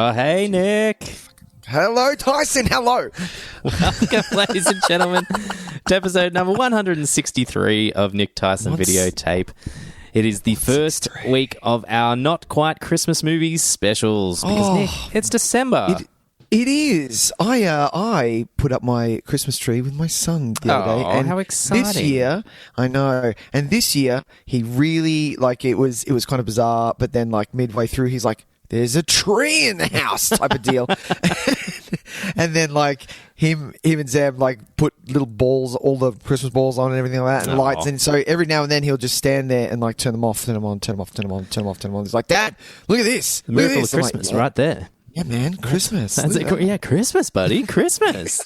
Oh, hey, Nick. Hello, Tyson. Hello. Welcome, ladies and gentlemen, to episode number 163 of Nick Tyson Videotape. It is the first week of our Not Quite Christmas Movies specials because, Nick, it's December. It is. I put up my Christmas tree with my son the other day. And how exciting. This year, I know. And this year, he really, it was kind of bizarre, but then, midway through, he's like, there's a tree in the house type of deal. And then, him and Zeb, put little balls, all the Christmas balls on and everything like that, and lights. And so every now and then, he'll just stand there and, turn them off, turn them on, turn them off, turn them on, turn them off, turn them on. He's like, Dad, look at this. The miracle of Christmas right there. Yeah, man, Christmas. That's it. Yeah, Christmas, buddy. Christmas.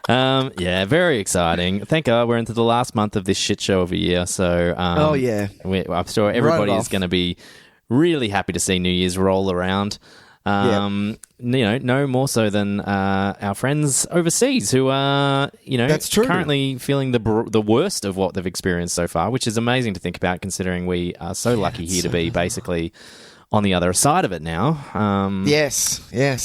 Yeah, very exciting. Thank God we're into the last month of this shit show of a year. So, I'm sure everybody's going to be really happy to see New Year's roll around. No more so than our friends overseas who are, That's true. currently feeling the worst of what they've experienced so far, which is amazing to think about considering we are so lucky here to be basically on the other side of it now. Yes.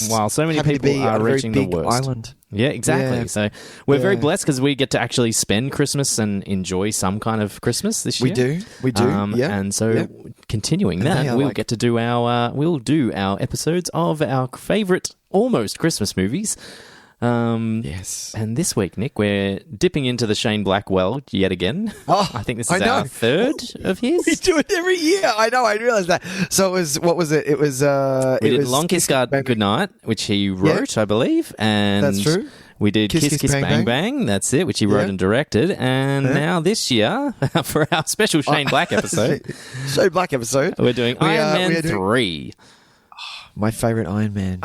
While so many people are reaching the worst. Island. Yeah, exactly. Yeah. So we're very blessed because we get to actually spend Christmas and enjoy some kind of Christmas this year. We do. And so continuing that, we'll get to do our episodes of our favourite almost Christmas movies. Yes. And this week, Nick, we're dipping into the Shane Black well yet again. I think this is our third of his. We do it every year. I know. I realised that. So it was, what was it? It was... we did Long Kiss Goodnight, which he wrote, I believe. And that's true. We did Kiss Kiss Bang Bang. That's it, which he wrote and directed. And now this year, for our special Shane Black episode... Shane Black episode. We're doing Iron Man 3. My favourite Iron Man.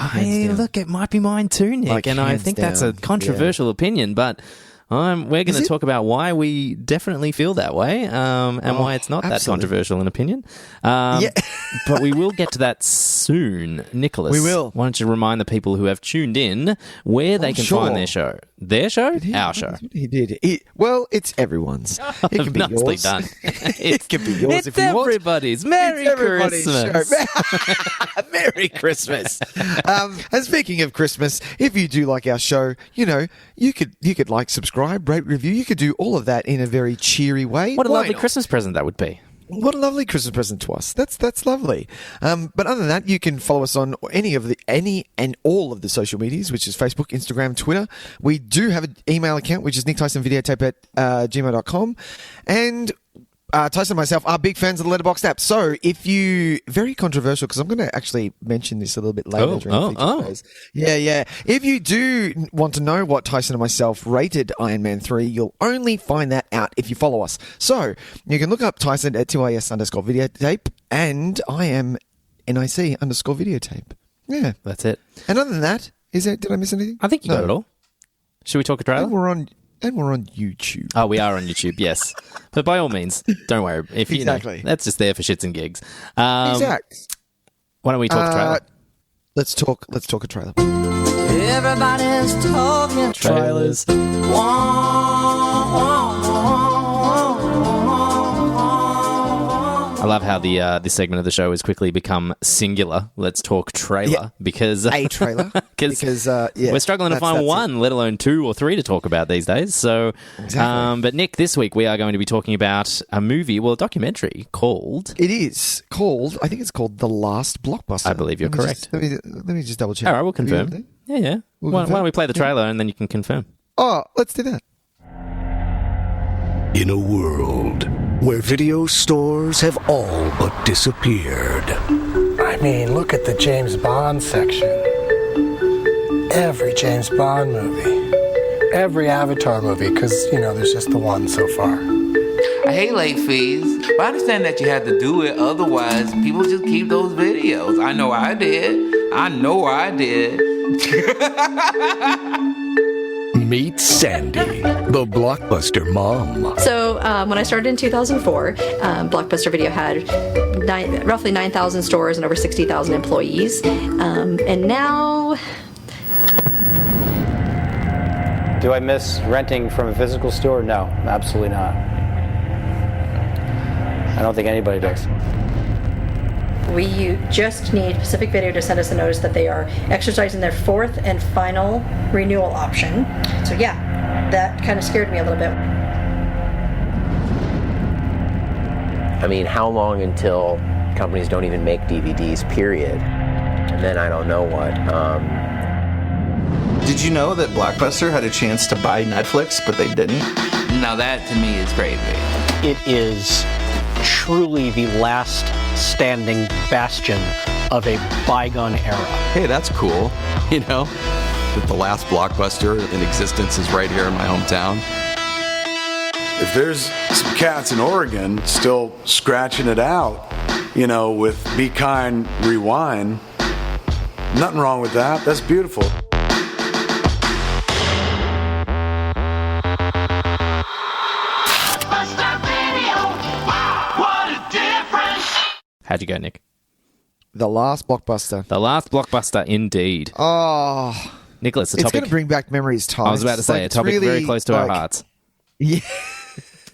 Look, it might be mine too, Nick, and I think that's a controversial opinion, but we're going to talk about why we definitely feel that way and why it's not that controversial an opinion. But we will get to that soon. Nicholas, we will. Why don't you remind the people who have tuned in where they can find their show? Their show? Our show. He did. Well, it's everyone's. It can be yours. Done. It can be yours if you want. Everybody's. Merry Christmas. Merry Christmas. And speaking of Christmas, if you do like our show, you could subscribe, rate, review. You could do all of that in a very cheery way. What a lovely Christmas present that would be. What a lovely Christmas present to us. That's lovely. But other than that, you can follow us on any and all of the social medias, which is Facebook, Instagram, Twitter. We do have an email account, which is nicktysonvideotape@gmail.com. And Tyson and myself are big fans of the Letterboxd app. So if you... Very controversial, because I'm going to actually mention this a little bit later during the feature. Yeah. If you do want to know what Tyson and myself rated Iron Man 3, you'll only find that out if you follow us. So you can look up Tyson at 2is_videotape, and I am NIC_videotape. Yeah. That's it. And other than that, did I miss anything? I think you got it all. Should we talk a trailer? And we're on YouTube. Oh, we are on YouTube, yes. But by all means, don't worry. If exactly. That's just there for shits and gigs. Exactly. Why don't we talk trailer? Let's talk a trailer. Everybody's talking trailers. I love how this segment of the show has quickly become singular. Let's talk trailer because a trailer because we're struggling to find one, let alone two or three to talk about these days. So, exactly. But Nick, this week we are going to be talking about a documentary called. It is called. I think it's called The Last Blockbuster. I believe you're correct. Let me just double check. All right, we'll confirm. Yeah. Why don't we play the trailer and then you can confirm? Oh, let's do that. In a world where video stores have all but disappeared. I mean, look at the James Bond section. Every James Bond movie. Every Avatar movie, because, there's just the one so far. I hate late fees, but I understand that you had to do it. Otherwise, people just keep those videos. I know I did. Meet Sandy, the Blockbuster mom. So when I started in 2004, Blockbuster Video had roughly 9,000 stores and over 60,000 employees. And now... Do I miss renting from a physical store? No, absolutely not. I don't think anybody does. we just need Pacific Video to send us a notice that they are exercising their 4th and final renewal option. So yeah, that kind of scared me a little bit. I mean, how long until companies don't even make DVDs, period? And then I don't know what. Did you know that Blockbuster had a chance to buy Netflix, but they didn't? Now that to me is crazy. It is truly the last standing bastion of a bygone era. Hey, that's cool. You know, that the last Blockbuster in existence is right here in my hometown. If there's some cats in Oregon still scratching it out, you know, with Be Kind, Rewind, nothing wrong with that. That's beautiful. How'd you go, Nick? The last Blockbuster. The last Blockbuster, indeed. Oh, Nicholas, it's going to bring back memories, Tys. I was about to say, a topic really, very close to our hearts. Yeah.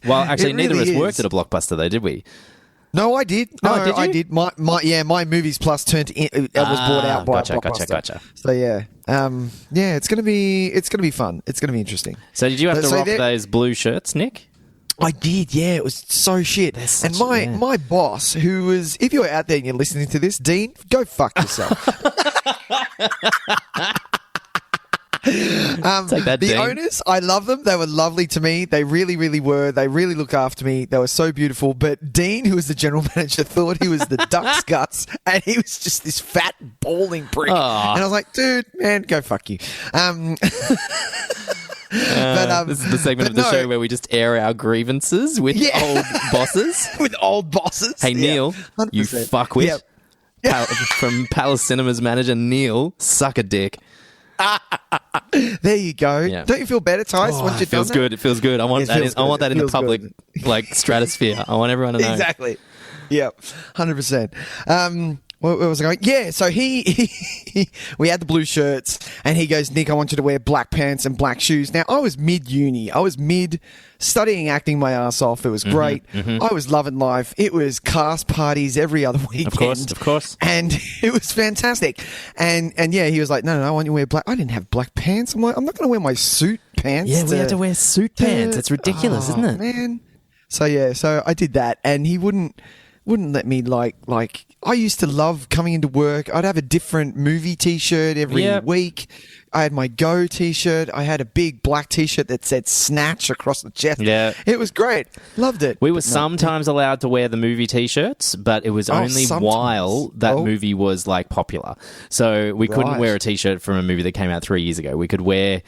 Well, actually, really neither of us is. worked at a Blockbuster, though, did we? No, I did. No, did you? I did. My Movies Plus was bought out by Blockbuster. Gotcha. So yeah, it's going to be fun. It's going to be interesting. So did you have to rock those blue shirts, Nick? I did, yeah. It was so shit. And my boss, who was, if you're out there and you're listening to this, Dean, go fuck yourself. Take that, the Dean. owners, I love them. They were lovely to me. They really, really were. They really looked after me. They were so beautiful. But Dean, who was the general manager, thought he was the duck's guts, and he was just this fat, balding prick. Aww. And I was like, dude, man, go fuck you. This is the segment of the show where we just air our grievances with old bosses. With old bosses. Hey, Neil, 100%. you fuckwit. Yep. From Palace Cinema's manager, Neil, suck a dick. There you go. Yeah. Don't you feel better, Tys? Once It feels good. It feels good. I want that in the public stratosphere. I want everyone to know. Exactly. Yep. 100%. Where was I going? Yeah, so we had the blue shirts, and he goes, Nick, I want you to wear black pants and black shoes. Now, I was mid-uni. I was studying acting my ass off. It was great. I was loving life. It was cast parties every other weekend. Of course. And it was fantastic. And yeah, he was like, no, I want you to wear black. I didn't have black pants. I'm like, I'm not going to wear my suit pants. Yeah, we had to wear suit pants. It's ridiculous, isn't it? Man. So I did that, and he wouldn't let me like I used to love coming into work. I'd have a different movie T-shirt every week. I had my Go T-shirt. I had a big black T-shirt that said Snatch across the chest. Yeah. It was great. Loved it. We were sometimes allowed to wear the movie T-shirts, but it was only while that movie was like popular. So we couldn't wear a T-shirt from a movie that came out 3 years ago. We could wear...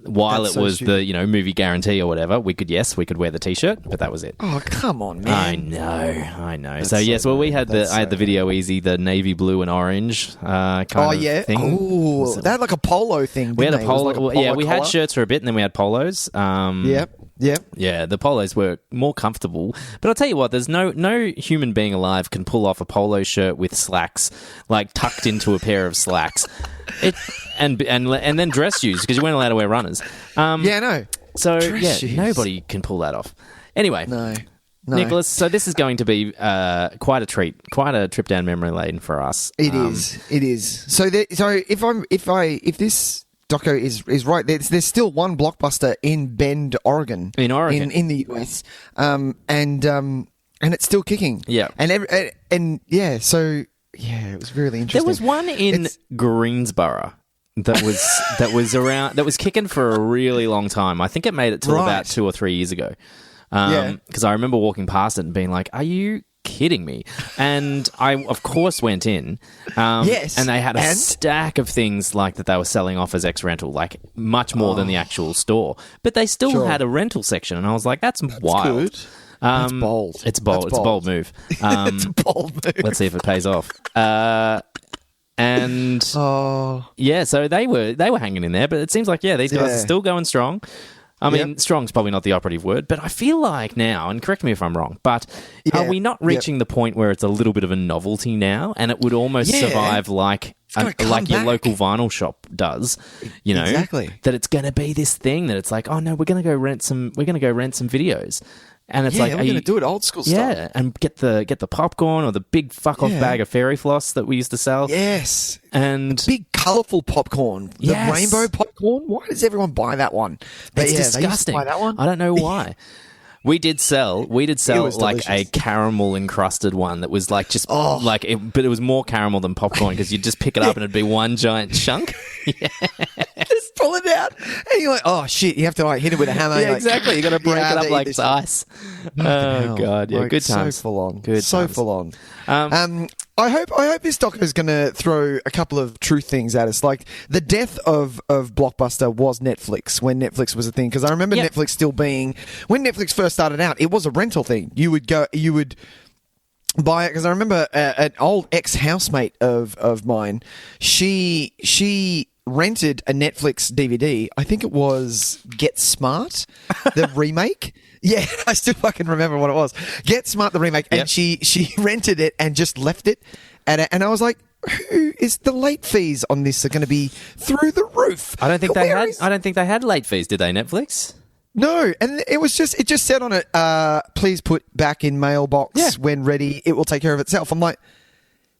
While it was the movie guarantee or whatever, we could wear the T-shirt, but that was it. Oh, come on, man! I know. So yes, well, I had the Video Easy, the navy blue and orange kind of thing. Oh, they had like a polo thing. We had a polo. Like a polo we had shirts for a bit, and then we had polos. Yep. Yeah, the polos were more comfortable. But I'll tell you what, there's no human being alive can pull off a polo shirt with slacks, like tucked into a pair of slacks. And then dress shoes, because you weren't allowed to wear runners. No. So, dress shoes. Nobody can pull that off. Anyway. No. Nicholas, so this is going to be quite a treat, quite a trip down memory lane for us. It is. So if this doco is right, there's still one Blockbuster in Bend, Oregon. In Oregon. In the US. And it's still kicking. Yeah. So it was really interesting. There was one in Greensboro that was kicking for a really long time. I think it made it till about 2 or 3 years ago. Because I remember walking past it and being like, "Are you kidding me?" And I, of course, went in. Yes, and they had a stack of things like that they were selling off as ex-rental, like much more than the actual store. But they still had a rental section, and I was like, "That's wild." Good. That's bold. It's bold. It's a bold move. It's a bold move. Let's see if it pays off. So they were hanging in there, but it seems like these guys are still going strong. I mean, strong's probably not the operative word, but I feel like now, and correct me if I'm wrong, but are we not reaching the point where it's a little bit of a novelty now, and it would almost survive like your local vinyl shop does, Exactly. that it's going to be this thing that it's like, oh no, we're going to go rent some videos. And it's we're like, going to do it old school style. Yeah, and get the popcorn or the big fuck off bag of fairy floss that we used to sell. Yes. And big colourful popcorn. The rainbow popcorn. Why does everyone buy that one? It's disgusting. They used to buy that one. I don't know why. We did sell like a caramel encrusted one that was like just but it was more caramel than popcorn because you'd just pick it up and it'd be one giant chunk. Just pull it out, and you're like, oh shit! You have to like hit it with a hammer. Yeah, exactly. You got to break it up like it's ice. Oh god, yeah, good times. So full on. Good so times. full on. I hope this doc is going to throw a couple of true things at us. Like the death of Blockbuster was Netflix when Netflix was a thing. Because I remember Netflix still being when Netflix first started out, it was a rental thing. You would buy it because I remember an old ex-housemate of mine. She rented a Netflix DVD. I think it was Get Smart, the remake. Yeah, I still fucking remember what it was. Get Smart, the remake. And she rented it and just left it. And I was like, who is the late fees on this are going to be through the roof? I don't think they had late fees, did they, Netflix? No, and it just said on it, please put back in mailbox when ready. It will take care of itself. I'm like,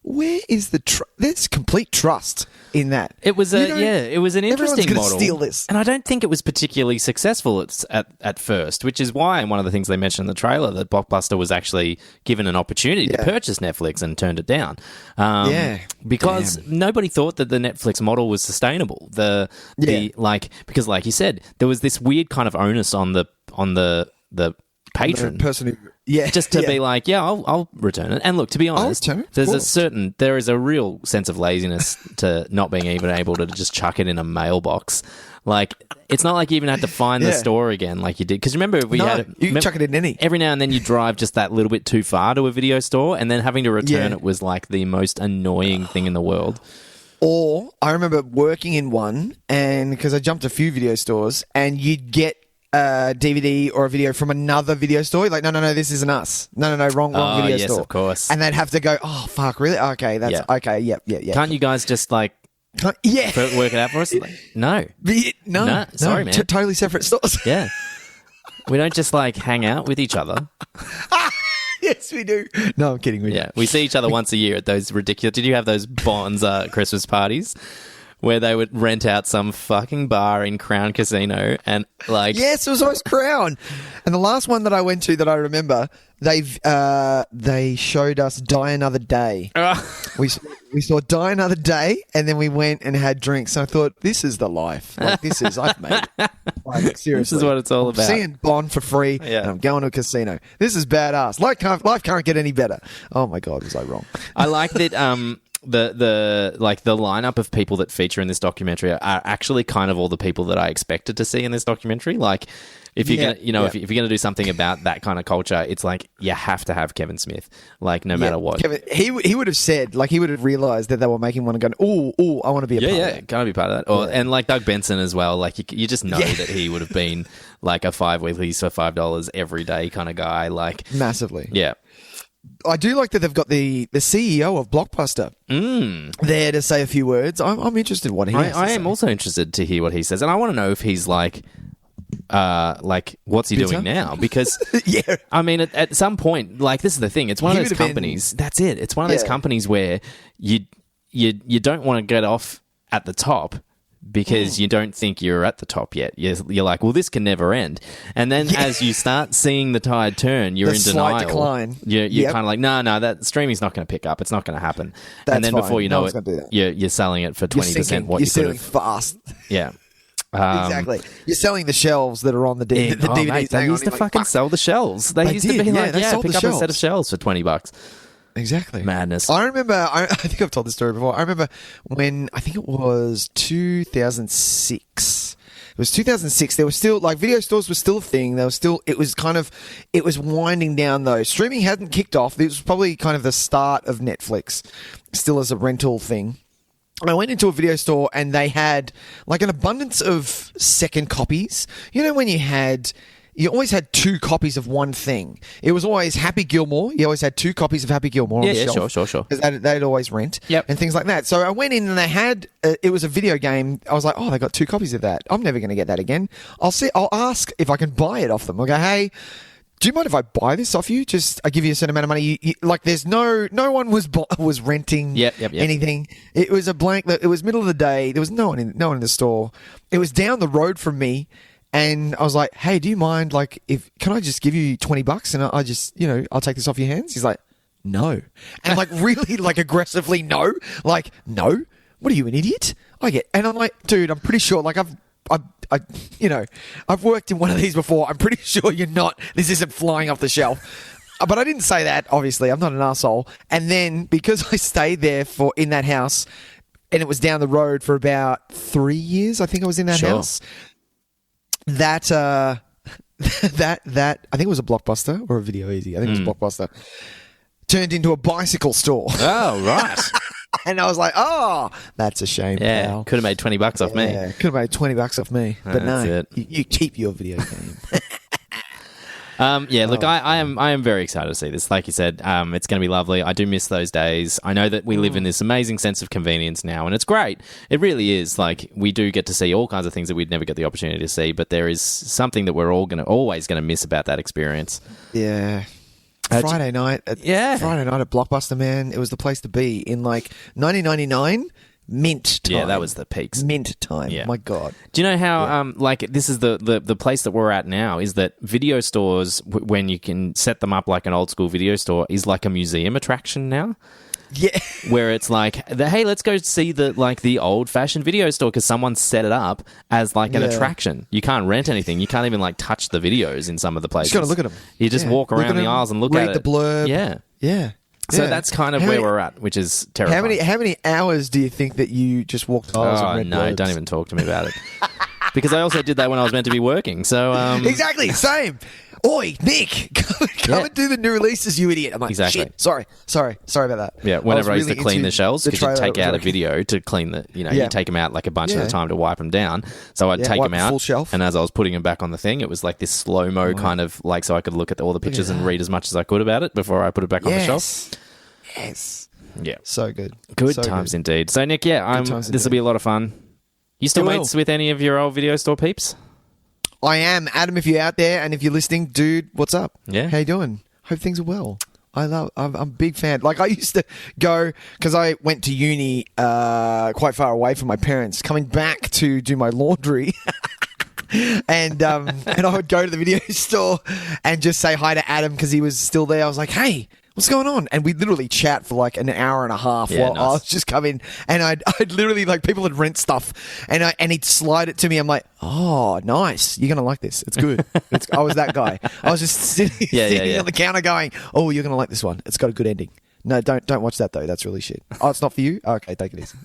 where is there's complete trust in that. It was it was an interesting model. Steal this. And I don't think it was particularly successful at first, which is why one of the things they mentioned in the trailer that Blockbuster was actually given an opportunity to purchase Netflix and turned it down. Because nobody thought that the Netflix model was sustainable. Because like you said, there was this weird kind of onus on the patron. The person who just to be like, I'll return it. And look, to be honest, there is a real sense of laziness to not being even able to just chuck it in a mailbox. Like, it's not like you even had to find the store again like you did. Because remember, you chuck it in any. Every now and then you drive just that little bit too far to a video store, and then having to return it was like the most annoying thing in the world. Or I remember working in one, and because I jumped a few video stores, and you'd get a DVD or a video from another video store. Like, no, this isn't us. No, wrong video store. Yes, of course. And they'd have to go, oh, fuck, really? Okay, that's okay, yep. Can't you guys just like work it out for us? Like, no. No, sorry, man. Totally separate stores. Yeah. We don't just like hang out with each other. Yes, we do. No, I'm kidding. We see each other once a year at those ridiculous... Did you have those Bonds Christmas parties? Where they would rent out some fucking bar in Crown Casino and like... Yes, it was always Crown. And the last one that I went to that I remember, they showed us Die Another Day. We saw Die Another Day, and then we went and had drinks. And I thought, this is the life. Like, I've made it. Like, seriously. This is what it's all about. I'm seeing Bond for free, and I'm going to a casino. This is badass. Life can't get any better. Oh my God, was I wrong? I like that... The lineup of people that feature in this documentary are actually kind of all the people that I expected to see in this documentary. Like, if you're gonna, if you're gonna do something about that kind of culture, it's like you have to have Kevin Smith. Like, no matter what. Kevin, he would have said, like, he would have realized that they were making one and going, oh, I want to be a part of that. Can I be part of that? And like Doug Benson as well. Like, you just know that he would have been like a 5 weeklies for $5 every day kind of guy. Like, massively. Yeah. I do like that they've got the CEO of Blockbuster there to say a few words. I'm interested in what he has to say. I am also interested to hear what he says. And I want to know if he's like what's he doing now? Because, I mean, at some point, like, this is the thing. It's one of those companies. That's it. It's one of those companies where you don't want to get off at the top because you don't think you're at the top yet. You're like, well, this can never end. And then as you start seeing the tide turn, you're in denial. Slight decline. You're kind of like, no, that streaming's not going to pick up. It's not going to happen. And then before you know it, you're selling it for 20% what you could have. You're selling fast. Yeah. Exactly. You're selling the shelves that are on the DVDs. Mate, they used to fucking sell the shelves. They used to be like, pick up a set of shelves for $20. Exactly. Madness. I remember, I think I've told this story before. I remember when, I think it was 2006. It was 2006. There was still, like, video stores were still a thing. There was still, it was winding down though. Streaming hadn't kicked off. It was probably kind of the start of Netflix, still as a rental thing. And I went into a video store and they had like an abundance of second copies. You know, when you always had 2 copies of one thing. It was always Happy Gilmore. You always had 2 copies of Happy Gilmore on the shelf. Sure. Because they'd always rent and things like that. So I went in and they had, it was a video game. I was like, oh, they got 2 copies of that. I'm never going to get that again. I'll ask if I can buy it off them. I'll go, hey, do you mind if I buy this off you? Just I give you a certain amount of money. Like there's no one was renting anything. It was a blank. It was middle of the day. There was no one in the store. It was down the road from me. And I was like, hey, do you mind, like, can I just give you $20 and I just, I'll take this off your hands? He's like, no. And like, really, like, aggressively, no. Like, no. What are you, an idiot? And I'm like, dude, I'm pretty sure, like, I've worked in one of these before. I'm pretty sure this isn't flying off the shelf. But I didn't say that, obviously. I'm not an asshole. And then, because I stayed there in that house, and it was down the road for about 3 years, I think I was in that house. That I think it was a Blockbuster or a Video Easy. I think it was a Blockbuster. Turned into a bicycle store. Oh, right. And I was like, oh, that's a shame, pal. Could have made $20 off me. Yeah, could have made $20 off me. But no, you keep your video game. Look, I am very excited to see this. Like you said, it's going to be lovely. I do miss those days. I know that we live in this amazing sense of convenience now, and it's great. It really is. Like, we do get to see all kinds of things that we'd never get the opportunity to see, but there is something that we're always going to miss about that experience. Yeah. Friday night at Blockbuster, man, it was the place to be in like 1999. Mint time. Yeah, that was the peaks. Mint time. Yeah. My God. Do you know how, this is the place that we're at now, is that video stores, when you can set them up like an old school video store, is like a museum attraction now? Yeah. Where it's like, hey, let's go see the old fashioned video store because someone set it up as like an attraction. You can't rent anything. You can't even like touch the videos in some of the places. You just got to look at them. You just walk around the aisles and look at it. Read the blurb. Yeah. Yeah. So that's kind of where we're at, which is terrifying. How many hours do you think that you just walked aisles and read blurbs? Don't even talk to me about it. Because I also did that when I was meant to be working. So exactly, same. Oi, Nick, come and do the new releases, you idiot. I'm like, shit, sorry about that. Yeah, whenever I used to clean the shelves, because you take out a video to clean the, you take them out like a bunch at a time to wipe them down. So I'd take them out, full shelf. And as I was putting them back on the thing, it was like this slow-mo kind of, like, so I could look at all the pictures and read as much as I could about it before I put it back on the shelf. Yes. Yeah. So good. Good times indeed. So, Nick, this will be a lot of fun. You still mates with any of your old video store peeps? I am. Adam, if you're out there and if you're listening, dude, what's up? Yeah. How you doing? Hope things are well. I'm a big fan. Like, I used to go, because I went to uni quite far away from my parents, coming back to do my laundry. And I would go to the video store and just say hi to Adam because he was still there. I was like, hey, what's going on? And we'd literally chat for like an hour and a half while I was just coming. And I'd literally, like, people would rent stuff and he'd slide it to me. I'm like, oh, nice. You're going to like this. It's good. I was that guy. I was just sitting on the counter going, oh, you're going to like this one. It's got a good ending. No, don't watch that though. That's really shit. Oh, it's not for you? Okay, take it easy.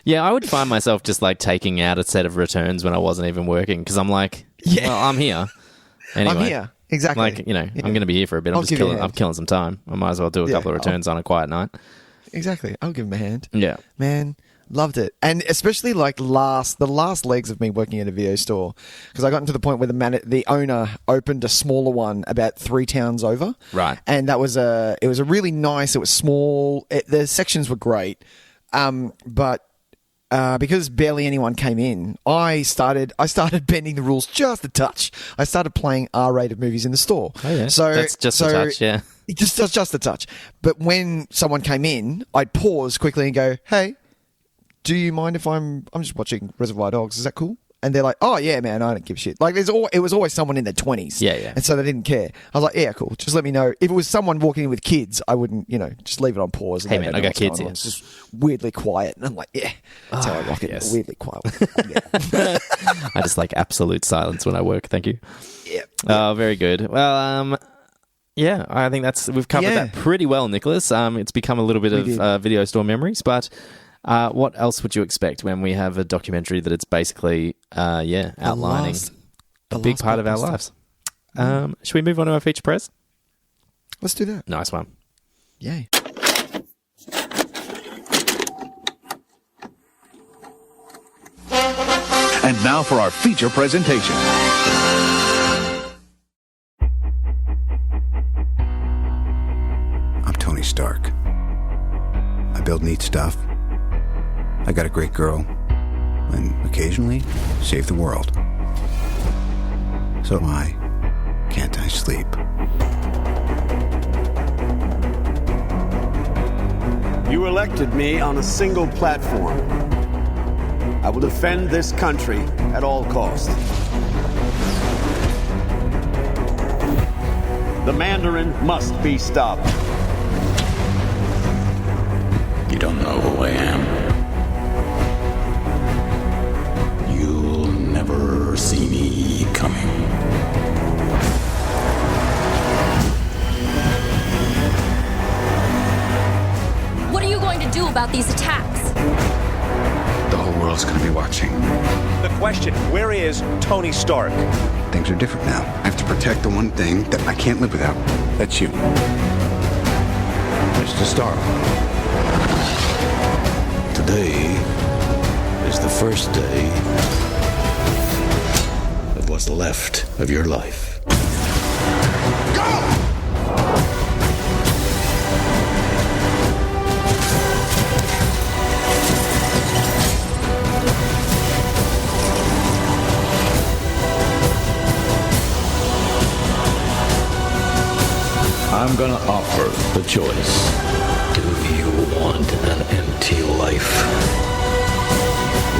Yeah, I would find myself just like taking out a set of returns when I wasn't even working because I'm like, well, I'm here. Anyway, I'm here. Exactly. Like, I'm going to be here for a bit. I'm killing some time. I might as well do a couple of returns on a quiet night. Exactly. I'll give him a hand. Yeah. Man, loved it. And especially like the last legs of me working at a video store, because I got to the point where the owner opened a smaller one about 3 towns over. Right. And it was a really nice, it was small. The sections were great. But because barely anyone came in, I started bending the rules just a touch. I started playing R-rated movies in the store. Oh, yeah. So that's just a touch, yeah. Just a touch. But when someone came in, I'd pause quickly and go, "Hey, do you mind if I'm just watching Reservoir Dogs? Is that cool?" And they're like, "Oh yeah, man, I don't give a shit." Like it was always someone in their 20s. Yeah. And so they didn't care. I was like, "Yeah, cool. Just let me know." If it was someone walking in with kids, I wouldn't, just leave it on pause. And hey man, I got kids here. It's just weirdly quiet, and I'm like, "Yeah, that's how I rock it." Yes. Weirdly quiet. I just like absolute silence when I work. Thank you. Yeah. Oh, very good. Well, yeah, I think we've covered that pretty well, Nicholas. It's become a little bit of video store memories, but. What else would you expect when we have a documentary that it's basically, outlining a big part of our lives? Should we move on to our feature press? Let's do that. Nice one. Yay. And now for our feature presentation. I'm Tony Stark. I build neat stuff. I got a great girl, and occasionally save the world. So why can't I sleep? You elected me on a single platform. I will defend this country at all costs. The Mandarin must be stopped. You don't know who I am. You'll never see me coming. What are you going to do about these attacks? The whole world's gonna be watching. The question, where is Tony Stark? Things are different now. I have to protect the one thing that I can't live without. That's you. Mr. Stark. Today is the first day of what's left of your life. I'm gonna offer the choice. Do you want an empty life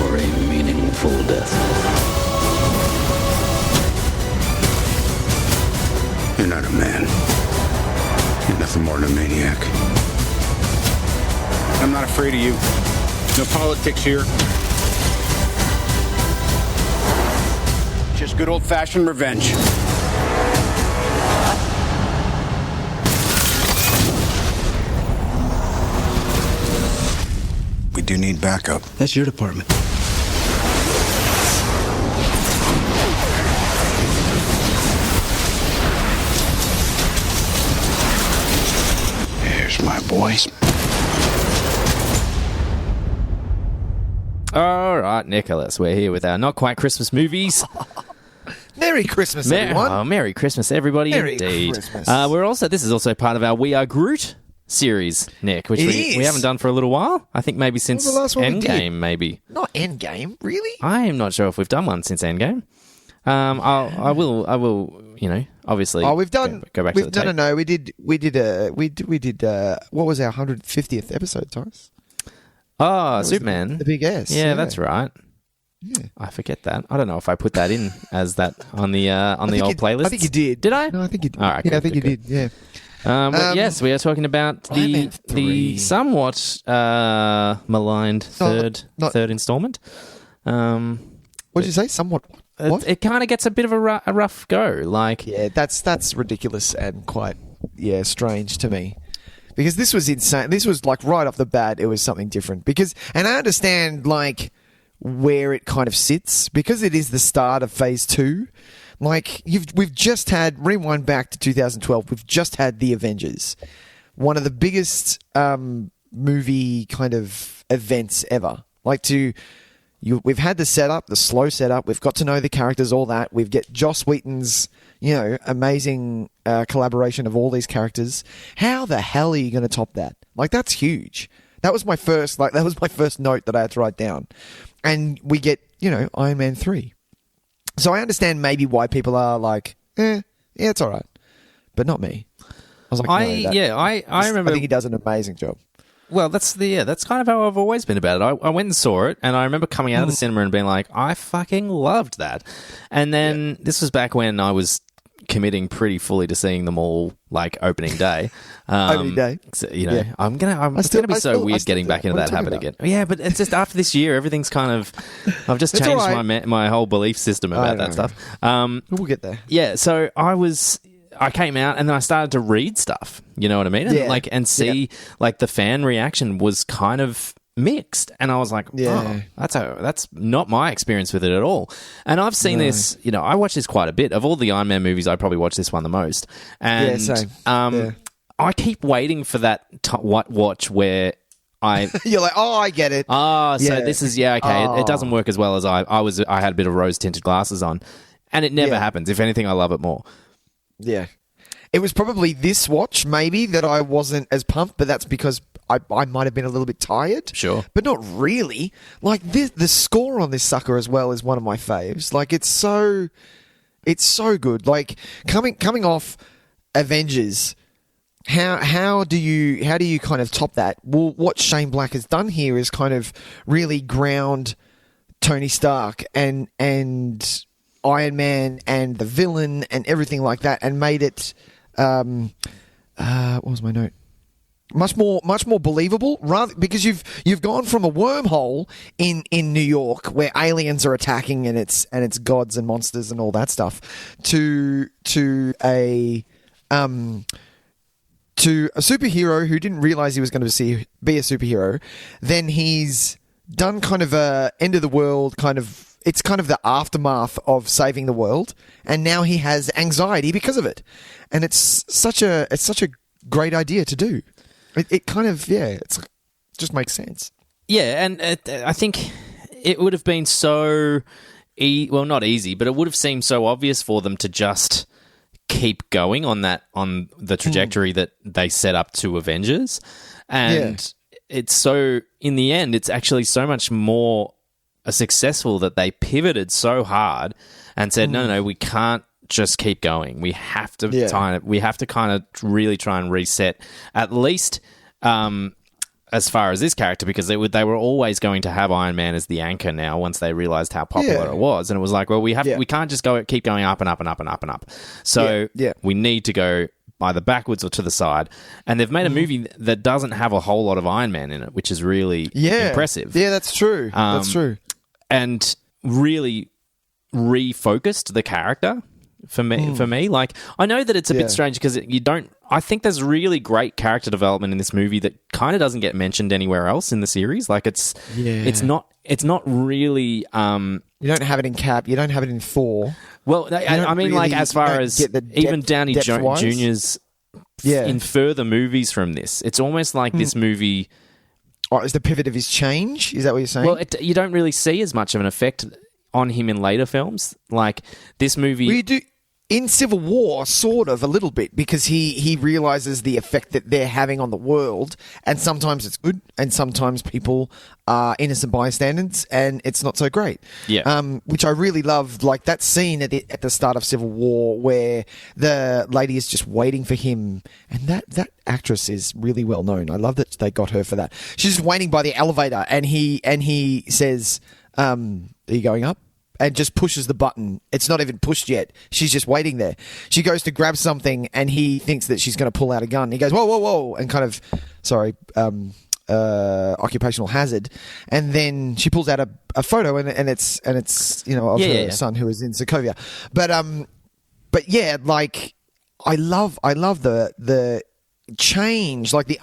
or a meaningful death? You're not a man. You're nothing more than a maniac. I'm not afraid of you. No politics here. Just good old-fashioned revenge. We do need backup. That's your department. Here's my boys. All right, Nicholas, we're here with our not quite Christmas movies. Merry Christmas, everyone. Oh, Merry Christmas, everybody. Merry Indeed. Christmas. This is also part of our We Are Groot series, Nick, which we haven't done for a little while. I think maybe since Endgame, maybe. Not Endgame, really? I am not sure if we've done one since Endgame. I will. You know, obviously. Oh, we've done. Go back to the tape. No. We did. What was our 150th episode, Tys? Oh, Superman. The big S. Yeah, that's right. Yeah. I forget that. I don't know if I put that in as that on the old playlist. I think you did. Did I? No, I think you did. All right. Yeah, I think you did. Yeah. But yes, we are talking about the somewhat maligned third installment. What did you say? Somewhat. What? It kind of gets a bit of a rough go. Like, yeah, that's ridiculous and quite strange to me. Because this was insane. This was like right off the bat, it was something different. And I understand like where it kind of sits because it is the start of Phase 2. Like we've just had, rewind back to 2012. We've just had the Avengers, one of the biggest movie kind of events ever. We've had the setup, the slow setup. We've got to know the characters, all that. We've got Joss Whedon's, amazing collaboration of all these characters. How the hell are you going to top that? Like, that's huge. That was my first note that I had to write down. And we get, Iron Man 3. So I understand maybe why people are like, it's all right. But not me. I was like, I remember. I think he does an amazing job. Well, that's kind of how I've always been about it. I went and saw it, and I remember coming out of the cinema and being like, I fucking loved that. And then this was back when I was committing pretty fully to seeing them all like opening day. Opening day. So, it's gonna be so weird getting back into that habit again. Yeah, but it's just after this year, everything's kind of. I've just changed my whole belief system about that stuff. We'll get there. Yeah, so I came out and then I started to read stuff. You know what I mean? And, and see the fan reaction was kind of mixed, and I was like, that's not my experience with it at all. And I've seen this. I watch this quite a bit. Of all the Iron Man movies, I probably watch this one the most. And same. I keep waiting for that watch where you're like, oh, I get it. So this is okay. It doesn't work as well as I had a bit of rose tinted glasses on, and it never happens. If anything, I love it more. Yeah. It was probably this watch, maybe, that I wasn't as pumped, but that's because I might have been a little bit tired. Sure. But not really. Like, the score on this sucker as well is one of my faves. Like, it's so It's so good. Like coming off Avengers, how do you kind of top that? Well, what Shane Black has done here is kind of really ground Tony Stark and Iron Man and the villain and everything like that, and made it. What was my note? Much more believable, rather, because you've gone from a wormhole in New York where aliens are attacking and it's gods and monsters and all that stuff to a superhero who didn't realize he was going to be a superhero. Then he's done kind of a end of the world kind of. It's kind of the aftermath of saving the world, and now he has anxiety because of it, and it's such a great idea to do. It kind of it just makes sense. Yeah, and I think it would have been so not easy, but it would have seemed so obvious for them to just keep going on the trajectory that they set up to Avengers, and it's so in the end, it's actually so much more successful that they pivoted so hard and said, no, we can't just keep going. We have to kind of really try and reset, at least as far as this character, because they were always going to have Iron Man as the anchor now once they realized how popular it was, and it was like, well, we can't just keep going up and up and up and up and up. So we need to go either backwards or to the side, and they've made a movie that doesn't have a whole lot of Iron Man in it, which is really impressive. Yeah, that's true. That's true. And really refocused the character for me. Like, I know that it's a bit strange because I think there's really great character development in this movie that kind of doesn't get mentioned anywhere else in the series. Like, it's not really. You don't have it in Cap. You don't have it in Thor. Well, I mean, like, as far as even Downey Jr.'s in further movies from this, it's almost like this movie. Oh, is the pivot of his change? Is that what you're saying? Well, you don't really see as much of an effect on him in later films. Like, this movie... We do in Civil War, sort of, a little bit, because he realizes the effect that they're having on the world, and sometimes it's good, and sometimes people are innocent bystanders, and it's not so great. Yeah. Which I really love, like that scene at the start of Civil War where the lady is just waiting for him, and that actress is really well known. I love that they got her for that. She's just waiting by the elevator, and he says, "Are you going up?" And just pushes the button. It's not even pushed yet. She's just waiting there. She goes to grab something, and he thinks that she's going to pull out a gun. He goes, whoa, whoa, whoa, and kind of, occupational hazard. And then she pulls out a photo, and it's of her son who is in Sokovia. But yeah, like I love the change, like the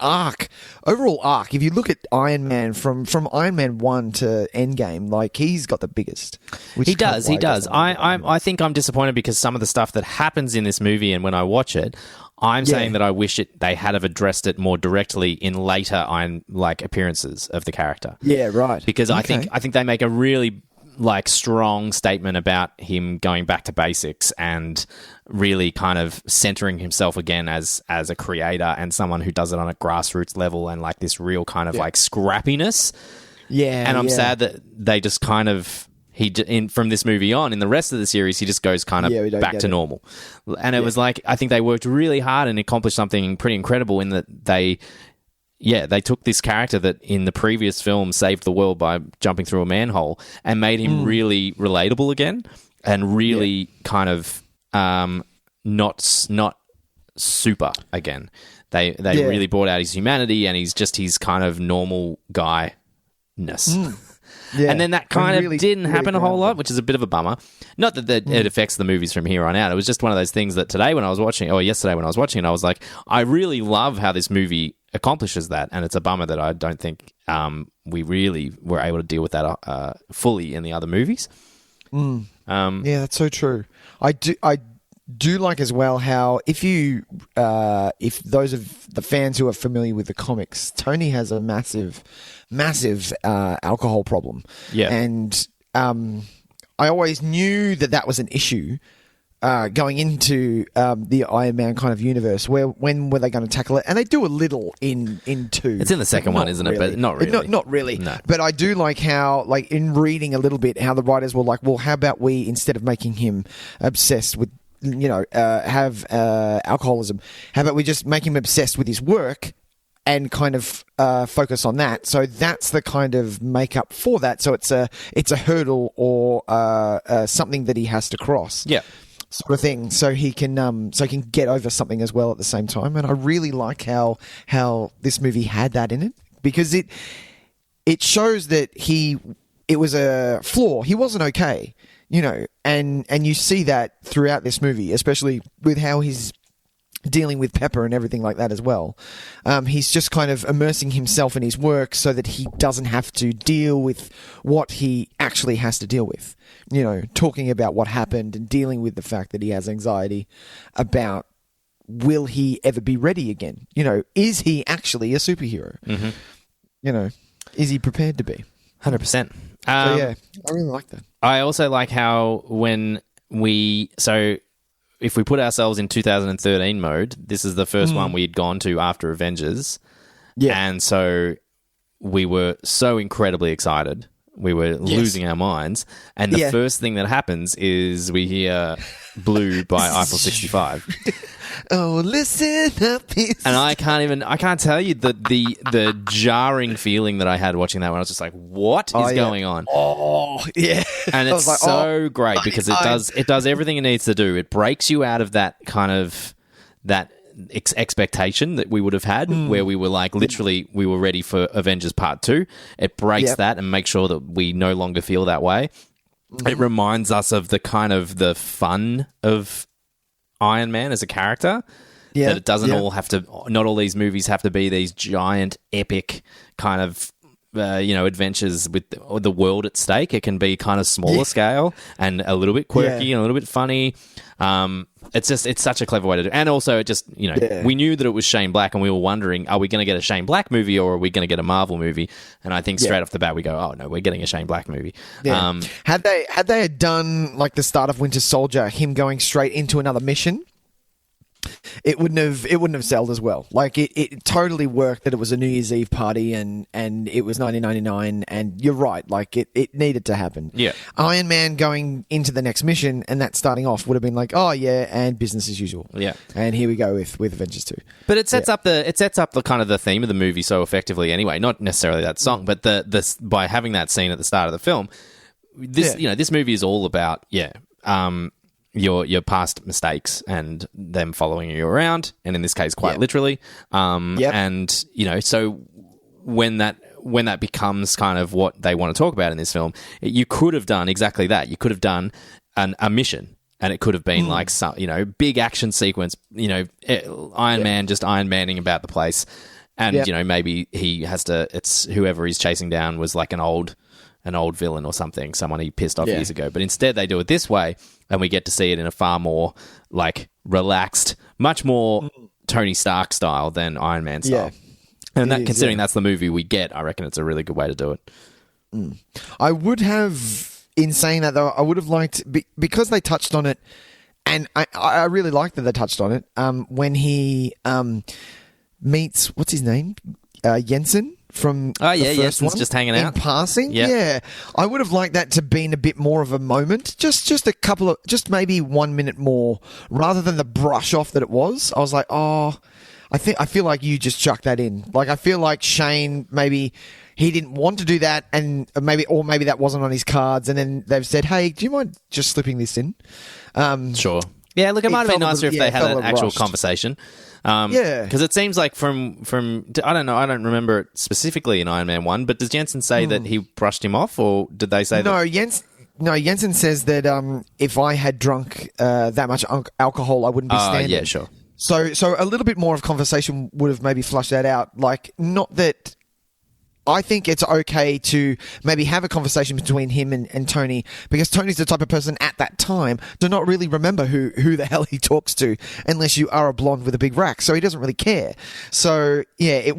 overall arc. If you look at Iron Man from Iron Man 1 to Endgame, like he's got the biggest. He does. I think I'm disappointed because some of the stuff that happens in this movie, and when I watch it, I'm saying that I wish they had have addressed it more directly in later appearances of the character. Yeah, right. Because I think they make a really strong statement about him going back to basics and really kind of centering himself again as a creator and someone who does it on a grassroots level and like this real kind of like scrappiness. Yeah. And I'm sad that they just kind of from this movie on, in the rest of the series, he just goes kind of back to normal. And it was like, I think they worked really hard and accomplished something pretty incredible in that they took this character that in the previous film saved the world by jumping through a manhole and made him really relatable again and really kind of not super again. They really brought out his humanity and he's just his kind of normal guy-ness. Yeah. And then that kind of didn't happen a whole lot, which is a bit of a bummer. Not that it affects the movies from here on out. It was just one of those things that yesterday when I was watching it, I was like, I really love how this movie accomplishes that, and it's a bummer that I don't think we really were able to deal with that fully in the other movies. Yeah, that's so true. I do like as well how if those of the fans who are familiar with the comics, Tony has a massive alcohol problem. Yeah, and I always knew that was an issue. going into the Iron Man kind of universe. When were they going to tackle it? And they do a little in 2. It's in the second one, isn't it? But not really. Not really. No. But I do like how, like, in reading a little bit, how the writers were like, well, how about we, instead of making him obsessed with, have alcoholism, how about we just make him obsessed with his work and kind of focus on that. So that's the kind of makeup for that. So it's a hurdle or something that he has to cross. Yeah. Sort of thing, so he can get over something as well at the same time. And I really like how this movie had that in it, because it shows that it was a flaw. He wasn't okay, and you see that throughout this movie, especially with how he's dealing with Pepper and everything like that as well. He's just kind of immersing himself in his work so that he doesn't have to deal with what he actually has to deal with. Talking about what happened and dealing with the fact that he has anxiety about, will he ever be ready again? Is he actually a superhero? Mm-hmm. Is he prepared to be? 100%. So yeah, I really like that. I also like how if we put ourselves in 2013 mode, this is the first one we had gone to after Avengers. Yeah. And so we were so incredibly excited. We were losing our minds. And the first thing that happens is we hear Blue by Eiffel 65. Oh, listen up. And I can't tell you the jarring feeling that I had watching that one. I was just like, what is going on? Oh, yeah. And it's like, great because it does everything it needs to do. It breaks you out of that kind of that expectation that we would have had where we were like, literally, we were ready for Avengers Part 2. It breaks that and makes sure that we no longer feel that way. It reminds us of the kind of the fun of Iron Man as a character, that it doesn't all have to, not all these movies have to be these giant epic kind of adventures with the world at stake. It can be kind of smaller scale and a little bit quirky and a little bit funny. It's such a clever way to do it. And also it just, we knew that it was Shane Black and we were wondering, are we going to get a Shane Black movie or are we going to get a Marvel movie? And I think straight off the bat we go, oh no, we're getting a Shane Black movie. Yeah. Had they done like the start of Winter Soldier, him going straight into another mission, it wouldn't have sold as well. Like it totally worked that it was a New Year's Eve party and it was 1999, and you're right, like it needed to happen. Yeah. Iron Man going into the next mission and that starting off would have been like, oh yeah, and business as usual. Yeah. And here we go with Avengers 2. But it sets up the kind of the theme of the movie so effectively anyway, not necessarily that song, but the by having that scene at the start of the film, this movie is all about your past mistakes and them following you around, and in this case, quite literally. And so when that becomes kind of what they want to talk about in this film, you could have done exactly that. You could have done a mission, and it could have been like some big action sequence. Iron Man just Iron Manning about the place, and maybe he has to. It's whoever he's chasing down was like an old villain or something, someone he pissed off years ago. But instead they do it this way, and we get to see it in a far more like relaxed, much more Tony Stark style than Iron Man style. And considering that's the movie we get, I reckon it's a really good way to do it. I would have, in saying that though, I would have liked, because they touched on it, and I really liked that they touched on it, when he meets, what's his name? Jensen? From Jensen's just hanging out in passing. Yeah, I would have liked that to be in a bit more of a moment, just a couple of, just maybe 1 minute more, rather than the brush off that it was. I was like, I feel like you just chucked that in. Like I feel like Shane, maybe he didn't want to do that, and maybe that wasn't on his cards, and then they've said, hey, do you mind just slipping this in? Sure. Yeah, look, it might have been nicer if they had an actual conversation. Because it seems like from I don't know, I don't remember it specifically in Iron Man 1, but does Jensen say that he brushed him off, or did they say that? Jensen says that if I had drunk that much alcohol, I wouldn't be standing. Yeah, sure. So a little bit more of conversation would have maybe flushed that out. Like, not that... I think it's okay to maybe have a conversation between him and Tony, because Tony's the type of person at that time to not really remember who the hell he talks to, unless you are a blonde with a big rack. So he doesn't really care. So yeah, it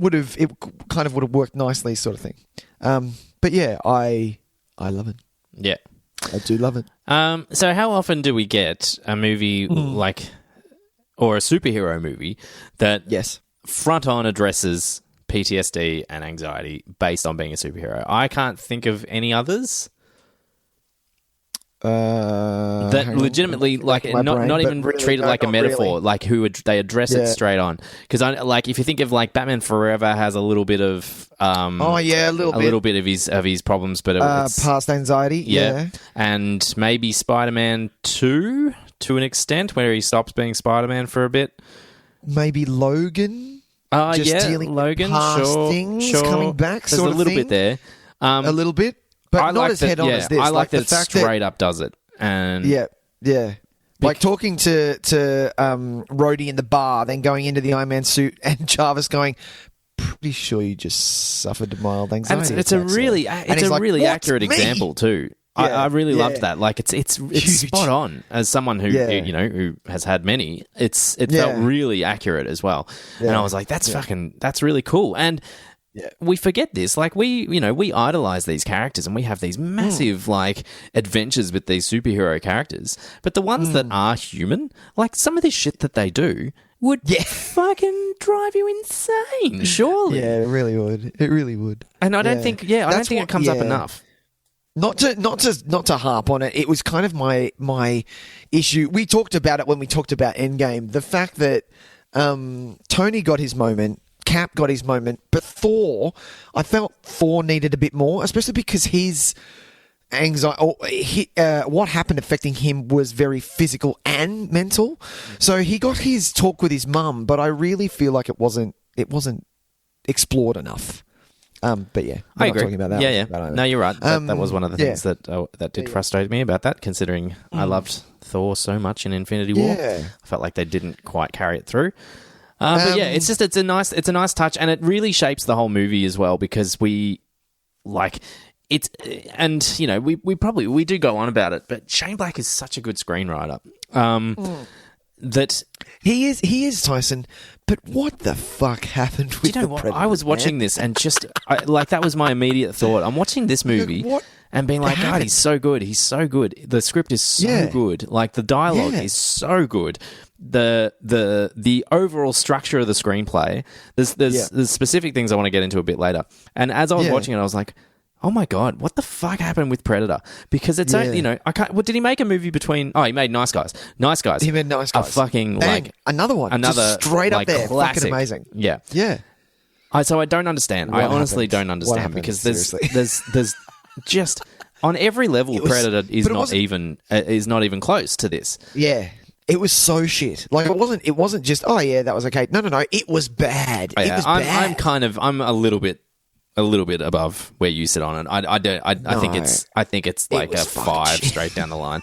kind of would have worked nicely, sort of thing. But yeah, I love it. Yeah. I do love it. So how often do we get a movie or a superhero movie that front on addresses PTSD and anxiety based on being a superhero? I can't think of any others. That legitimately, not even really, treated like a metaphor, really. like they address it straight on. Because if you think of Batman Forever has a little bit of a little bit of his problems, but it's past anxiety, and maybe Spider-Man 2 to an extent where he stops being Spider-Man for a bit. Maybe Logan. Dealing Logan. With past Sure, things coming back. There's sort a little bit there. A little bit. But I not like as head-on as this. I like that the fact straight up does it. And like talking to Rhodey in the bar, then going into the Iron Man suit, and Jarvis going, "Pretty sure you just suffered mild anxiety." And it's a really accurate example too. I really loved that. Like it's spot on. As someone who has had many, it felt really accurate as well. And I was like, that's really cool. And we forget this. Like we idolize these characters and we have these massive adventures with these superhero characters. But the ones that are human, like some of this shit that they do would fucking drive you insane. Surely, it really would. It really would. And I don't think it comes up enough. Not to harp on it. It was kind of my issue. We talked about it when we talked about Endgame. The fact that Tony got his moment. Cap got his moment, but Thor, I felt Thor needed a bit more, especially because his anxiety, what happened affecting him was very physical and mental. So he got his talk with his mum, but I really feel like it wasn't explored enough. But yeah, I agree. Talking about that. Yeah. No, you're right. That was one of the things that did frustrate me about that, considering I loved Thor so much in Infinity War. I felt like they didn't quite carry it through. But yeah, it's a nice touch, and it really shapes the whole movie as well, because we do go on about it, but Shane Black is such a good screenwriter. That he is Tyson. But what the fuck happened with the Predator? I was watching this and that was my immediate thought. I'm watching this movie and being like, God, he's so good. He's so good. The script is so good. Like the dialogue is so good. The overall structure of the screenplay. There's specific things I want to get into a bit later. And as I was watching it, I was like, oh my God, what the fuck happened with Predator? Because it's I can't. What did he make a movie between? Oh, he made Nice Guys. Nice Guys. He made Nice Guys. A fucking another one. Just straight up there. Classic. Fucking amazing. Yeah. So I don't understand. I honestly don't understand, because there's just on every level Predator is not even close to this. Yeah. It was so shit. Like it wasn't just that was okay. No. It was bad. Oh, yeah. It was bad. I'm a little bit above where you sit on it. I think it's like a 5 straight down the line.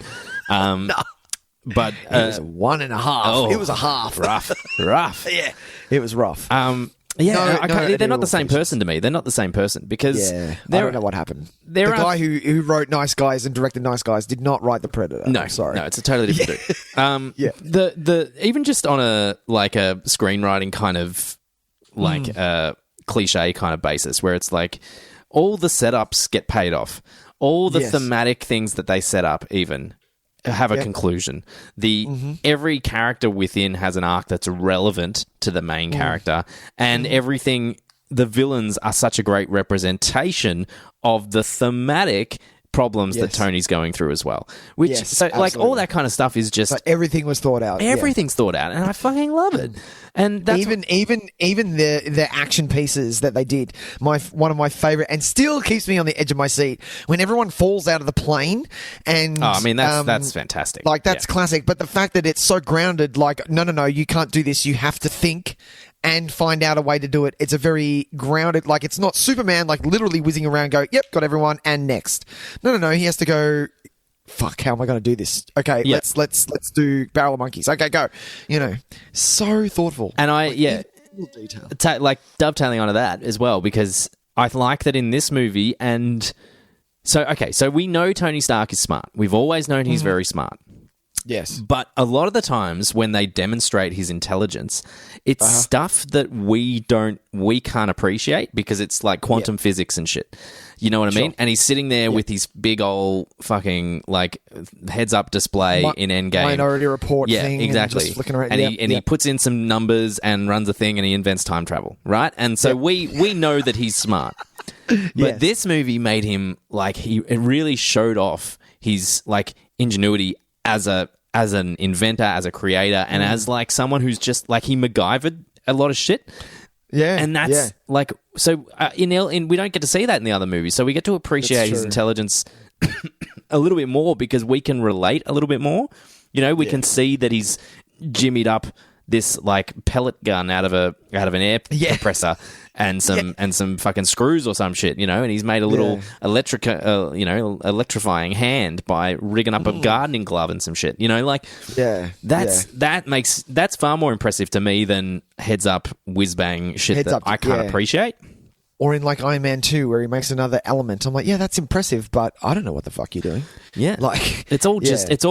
But it was a 1.5. It was a half. Rough. Yeah, it was rough. They're not the same person to me. They're not the same person, because I don't know what happened. The guy who wrote Nice Guys and directed Nice Guys did not write The Predator. No, sorry. No, it's a totally different dude. The even just on a screenwriting kind of cliche kind of basis, where it's like all the setups get paid off, all the thematic things that they set up even have a conclusion. Every character within has an arc that's relevant to the main character, and everything. The villains are such a great representation of the thematic problems that Tony's going through as well. All that kind of stuff is just everything was thought out. Everything's thought out, and I fucking love it. And that's even the action pieces that they did. One of my favorite, and still keeps me on the edge of my seat, when everyone falls out of the plane. And that's fantastic. Like that's classic. But the fact that it's so grounded, like no, you can't do this. You have to think and find out a way to do it. It's a very grounded, like it's not Superman, like literally whizzing around, go, yep, got everyone, and next. No, he has to go, fuck, how am I going to do this? Okay, let's do Barrel of Monkeys. Okay, go. So thoughtful. And detail. Like dovetailing onto that as well, because I like that in this movie, and so we know Tony Stark is smart. We've always known he's very smart. Yes. But a lot of the times when they demonstrate his intelligence, it's stuff that we can't appreciate because it's like quantum physics and shit. You know what I mean? And he's sitting there with his big old fucking like heads-up display in Endgame. Minority Report thing. Exactly. And just flicking around. And he puts in some numbers and runs a thing and he invents time travel, right? And so we know that he's smart. But this movie made him like it really showed off his like ingenuity as an inventor, as a creator, and as like someone who's just like he MacGyvered a lot of shit. Yeah, and that's like so. In we don't get to see that in the other movies, so we get to appreciate his intelligence a little bit more because we can relate a little bit more. You know, we can see that he's jimmied up this like pellet gun out of an air compressor and some fucking screws or some shit, you know, and he's made a little electrifying hand by rigging up a gardening glove and some shit, you know, like that's far more impressive to me than heads up whiz bang shit I can't appreciate. Or in like Iron Man 2 where he makes another element. I'm like, yeah, that's impressive, but I don't know what the fuck you're doing. Yeah. Like it's all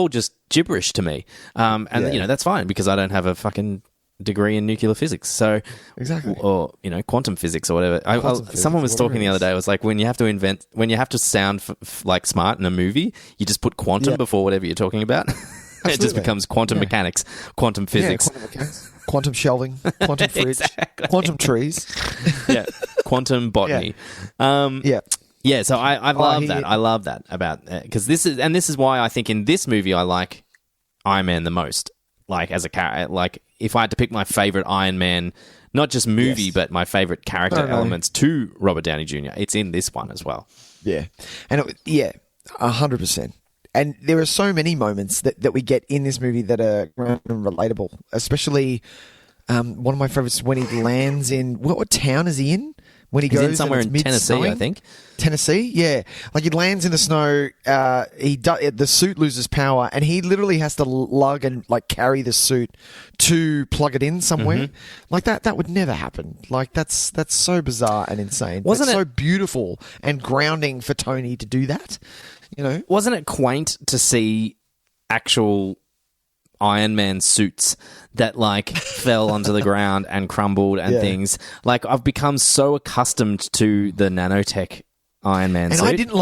just gibberish to me. And you know, that's fine because I don't have a fucking degree in nuclear physics. So exactly. Or, you know, quantum physics or whatever. Someone was talking the other day, it was like when you have to sound like smart in a movie, you just put quantum before whatever you're talking about. It just becomes quantum mechanics, quantum physics. Quantum mechanics. Quantum shelving, quantum fridge, quantum trees. Quantum botany. Yeah, so I love that. I love that about because this is why I think in this movie I like Iron Man the most. Like as a character, like if I had to pick my favorite Iron Man, not just movie, but my favorite character elements to Robert Downey Jr., it's in this one as well. Yeah, and 100%. And there are so many moments that we get in this movie that are relatable, especially one of my favorites when he lands in... What town is he in? When he goes in somewhere in Tennessee, I think. Tennessee, yeah. Like he lands in the snow, the suit loses power, and he literally has to lug and like carry the suit to plug it in somewhere. Mm-hmm. Like that would never happen. Like that's so bizarre and insane. Wasn't it so beautiful and grounding for Tony to do that? You know, wasn't it quaint to see actual Iron Man suits that like fell onto the ground and crumbled and things? Like I've become so accustomed to the nanotech Iron Man suit. And I didn't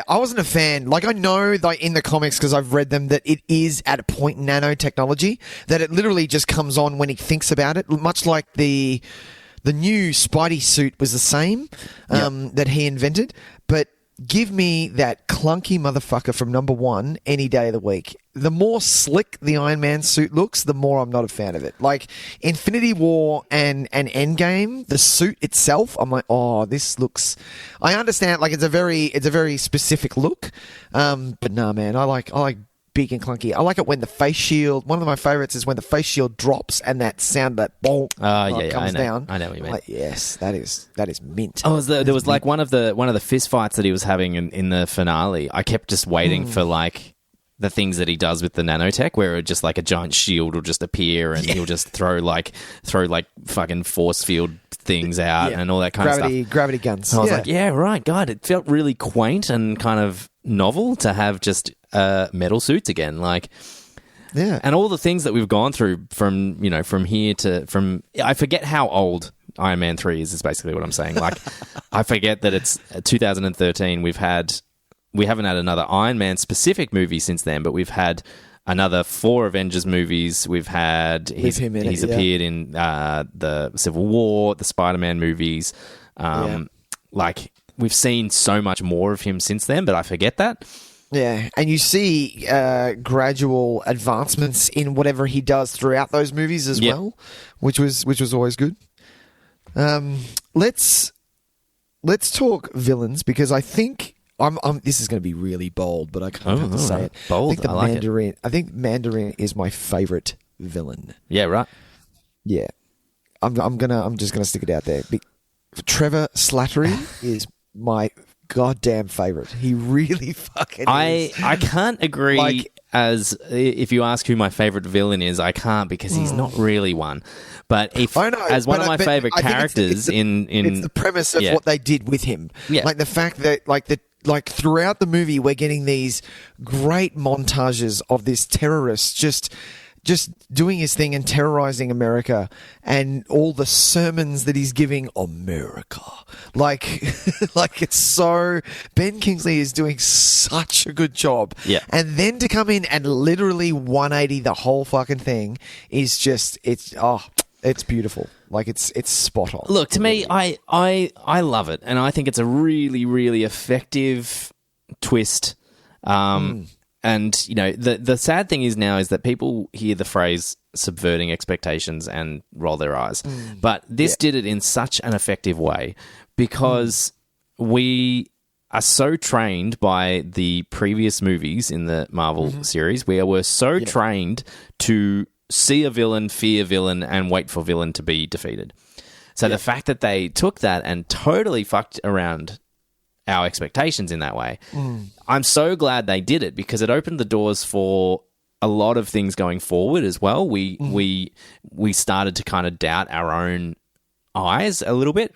I wasn't a fan. Like I know like in the comics because I've read them that it is at a point in nanotechnology that it literally just comes on when he thinks about it, much like the new Spidey suit was the same that he invented, but give me that clunky motherfucker from number one any day of the week. The more slick the Iron Man suit looks, the more I'm not a fan of it. Like Infinity War and Endgame, the suit itself, I'm like, oh, this looks... I understand, like it's a very specific look, but nah, man, I like big and clunky. I like it when the face shield... One of my favorites is when the face shield drops and that sound that bonk comes down. I know what you mean. Like, yes, that is mint. Oh, there was like one of the fist fights that he was having in the finale. I kept just waiting for like the things that he does with the nanotech, where just like a giant shield will just appear and he'll just throw like fucking force field things out and all that kind of stuff. Gravity guns. And I was like, yeah, right, God, it felt really quaint and kind of novel to have just metal suits again, like. Yeah. And all the things that we've gone through from here to I forget how old Iron Man 3 is basically what I'm saying. Like I forget that it's 2013. We haven't had another Iron Man specific movie since then, but we've had another 4 Avengers movies. We've had he's appeared in the Civil War, the Spider-Man movies. Like we've seen so much more of him since then, but I forget that. Yeah, and you see gradual advancements in whatever he does throughout those movies as well, which was always good. Let's talk villains because I think this is going to be really bold, but I can't have to say it. Bold, I think Mandarin is my favorite villain. Yeah, right. Yeah, I'm just gonna stick it out there. Trevor Slattery is my goddamn favorite. He really fucking is. I can't agree as if you ask who my favorite villain is, I can't because he's not really one. But as one of my favorite characters it's the premise of what they did with him. Yeah. Like the fact that like like throughout the movie, we're getting these great montages of this terrorist just doing his thing and terrorizing America, and all the sermons that he's giving America. Like it's so... Ben Kingsley is doing such a good job. Yeah. And then to come in and literally 180 the whole fucking thing is just... It's beautiful. Like, it's spot on. Look, to me, I love it, and I think it's a really, really effective twist. And, you know, the sad thing is now is that people hear the phrase subverting expectations and roll their eyes. But this did it in such an effective way because we are so trained by the previous movies in the Marvel series. We were so trained to see a villain, fear villain, and wait for villain to be defeated. So the fact that they took that and totally fucked around our expectations in that way, I'm so glad they did it because it opened the doors for a lot of things going forward as well. We started to kind of doubt our own eyes a little bit.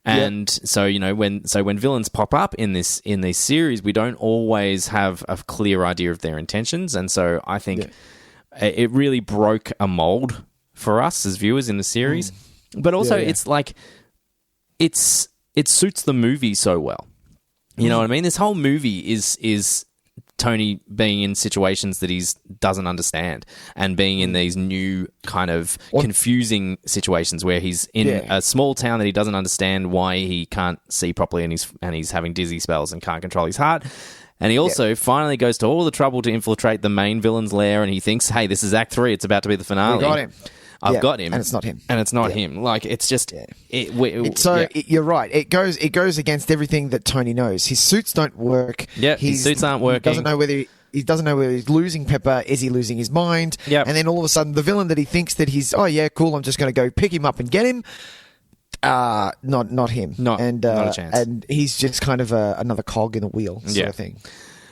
And so, you know, when villains pop up in this series, we don't always have a clear idea of their intentions. And so I think it really broke a mold for us as viewers in the series. But also it's like it suits the movie so well. You know what I mean? This whole movie is Tony being in situations that he doesn't understand and being in these new kind of confusing situations where he's in a small town that he doesn't understand why he can't see properly and he's having dizzy spells and can't control his heart. And he also finally goes to all the trouble to infiltrate the main villain's lair, and he thinks, hey, this is Act 3, it's about to be the finale. We got him. I've got him. And it's not him. And it's not him. Like, it's just... You're right. It goes against everything that Tony knows. His suits don't work. Yeah, his suits aren't working. He doesn't know whether he's losing Pepper. Is he losing his mind? Yep. And then all of a sudden, the villain that he thinks that he's, oh yeah, cool, I'm just going to go pick him up and get him. Not him. Not a chance. And he's just kind of another cog in the wheel sort of thing.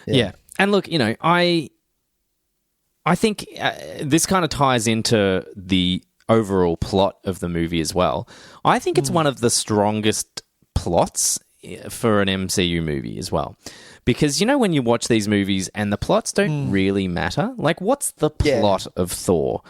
Yeah. And look, you know, I think this kind of ties into the overall plot of the movie as well. I think it's one of the strongest plots for an MCU movie as well. Because, you know, when you watch these movies and the plots don't really matter, like, what's the plot of Thor?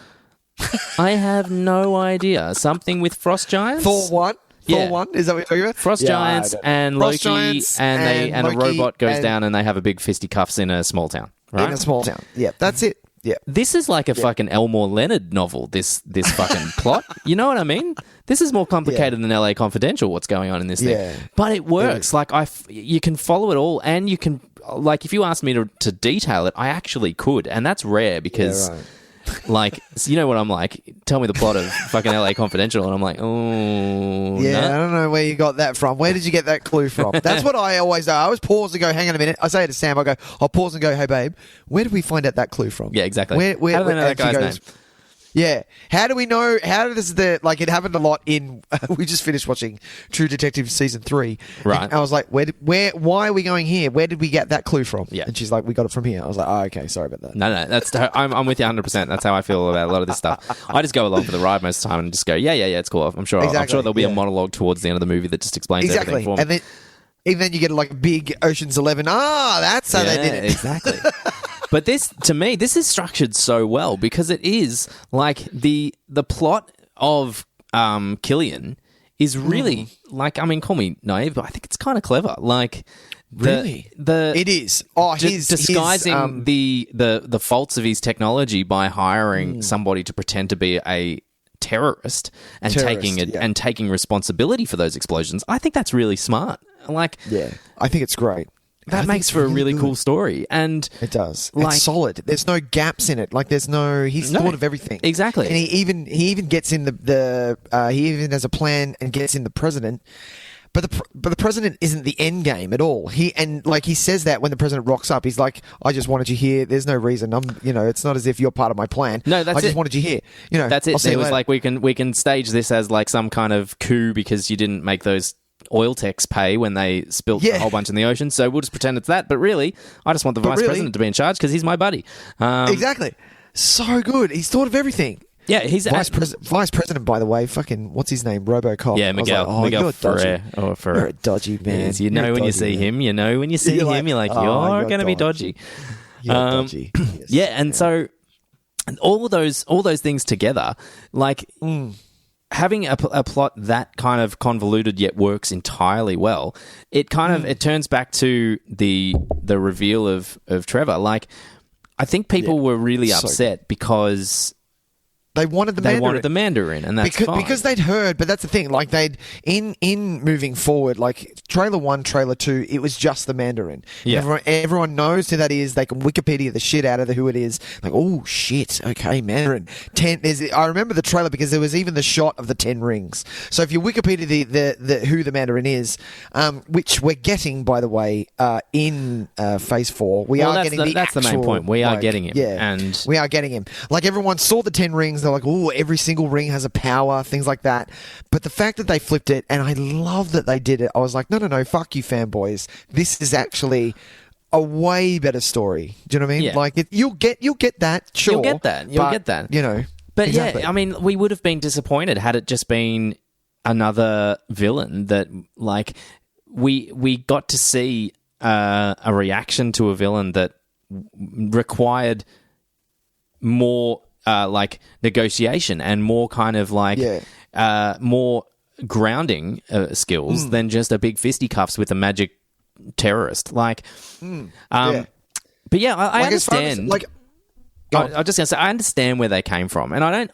I have no idea. Something with frost giants? Thor 1? Thor 1? Is that what you're talking about? Frost giants and Frost Loki, giants and Loki, a robot goes down and they have a big fisticuffs in a small town, right? In a small town. Yeah, that's it. Yeah. This is like a fucking Elmore Leonard novel, this fucking plot. You know what I mean? This is more complicated than LA Confidential, what's going on in this thing. But it works. Like, you can follow it all, and you can, like, if you asked me to detail it, I actually could. And that's rare because... Like, so you know what I'm like? Tell me the plot of fucking LA Confidential, and I'm like, oh, yeah, I don't know where you got that from. Where did you get that clue from? That's what I always do. I always pause and go, hang on a minute. I say it to Sam, I'll pause and go, hey babe, where did we find out that clue from? Yeah, exactly. Where How do they know that guy's name? Yeah. How do we know? How does it happened a lot in, we just finished watching True Detective Season 3. Right. And I was like, why are we going here? Where did we get that clue from? Yeah. And she's like, we got it from here. I was like, oh, okay, sorry about that. No, I'm with you 100%. That's how I feel about a lot of this stuff. I just go along for the ride most of the time and just go, yeah, it's cool. I'm sure there'll be a monologue towards the end of the movie that just explains everything for me. And then you get like a big Ocean's 11. that's how they did it. Exactly. But to me, this is structured so well because it is like the plot of Killian is really like, I mean, call me naive, but I think it's kind of clever. Like, it is. Oh, he's disguising the faults of his technology by hiring somebody to pretend to be a terrorist and taking responsibility for those explosions. I think that's really smart. Like, yeah, I think it's great. That makes for a really cool story, and it does. Like, it's solid. There's no gaps in it. Like, he's thought of everything exactly, and he even gets in he even has a plan and gets in the president. But the president isn't the end game at all. He says that when the president rocks up, he's like, "I just wanted you here. There's no reason. It's not as if you're part of my plan. No, that's I just wanted you here. That's it. It was like we can stage this as like some kind of coup because you didn't make those oil techs pay when they spilt a whole bunch in the ocean, so we'll just pretend it's that. But really, I just want the vice president to be in charge because he's my buddy. Exactly. So good. He's thought of everything. Yeah, he's vice president, by the way. Fucking what's his name? RoboCop. Yeah, Miguel Ferrer. You're a dodgy man. You know when you see him. You know when you see him. You're like, you're going to be dodgy. You're dodgy. Yes. Yeah, and so all those things together, like having a plot that kind of convoluted yet works entirely well, it kind of it turns back to the reveal of Trevor. Like, I think people were really upset because they wanted the Mandarin, and that's fine. Because they'd heard, but that's the thing. Like they'd in moving forward, like trailer 1, trailer 2, it was just the Mandarin. Yeah. Everyone knows who that is. They can Wikipedia the shit out of who it is. Like, oh shit, okay, Mandarin. I remember the trailer because there was even the shot of the 10 rings. So if you Wikipedia the who the Mandarin is, which we're getting, by the way, in Phase 4, that's the main point. We are getting him. Yeah, and we are getting him. Like everyone saw the 10 rings. They're like, oh, every single ring has a power, things like that. But the fact that they flipped it, and I love that they did it, I was like, no, fuck you, fanboys. This is actually a way better story. Do you know what I mean? Yeah. Like, you'll get that, sure. You'll get that. You know. But exactly. yeah, I mean, we would have been disappointed had it just been another villain that, like, we got to see a reaction to a villain that required more like negotiation and more kind of like more grounding skills than just a big fisticuffs with a magic terrorist. Like, but yeah, I understand. I'm just gonna say I understand where they came from, and I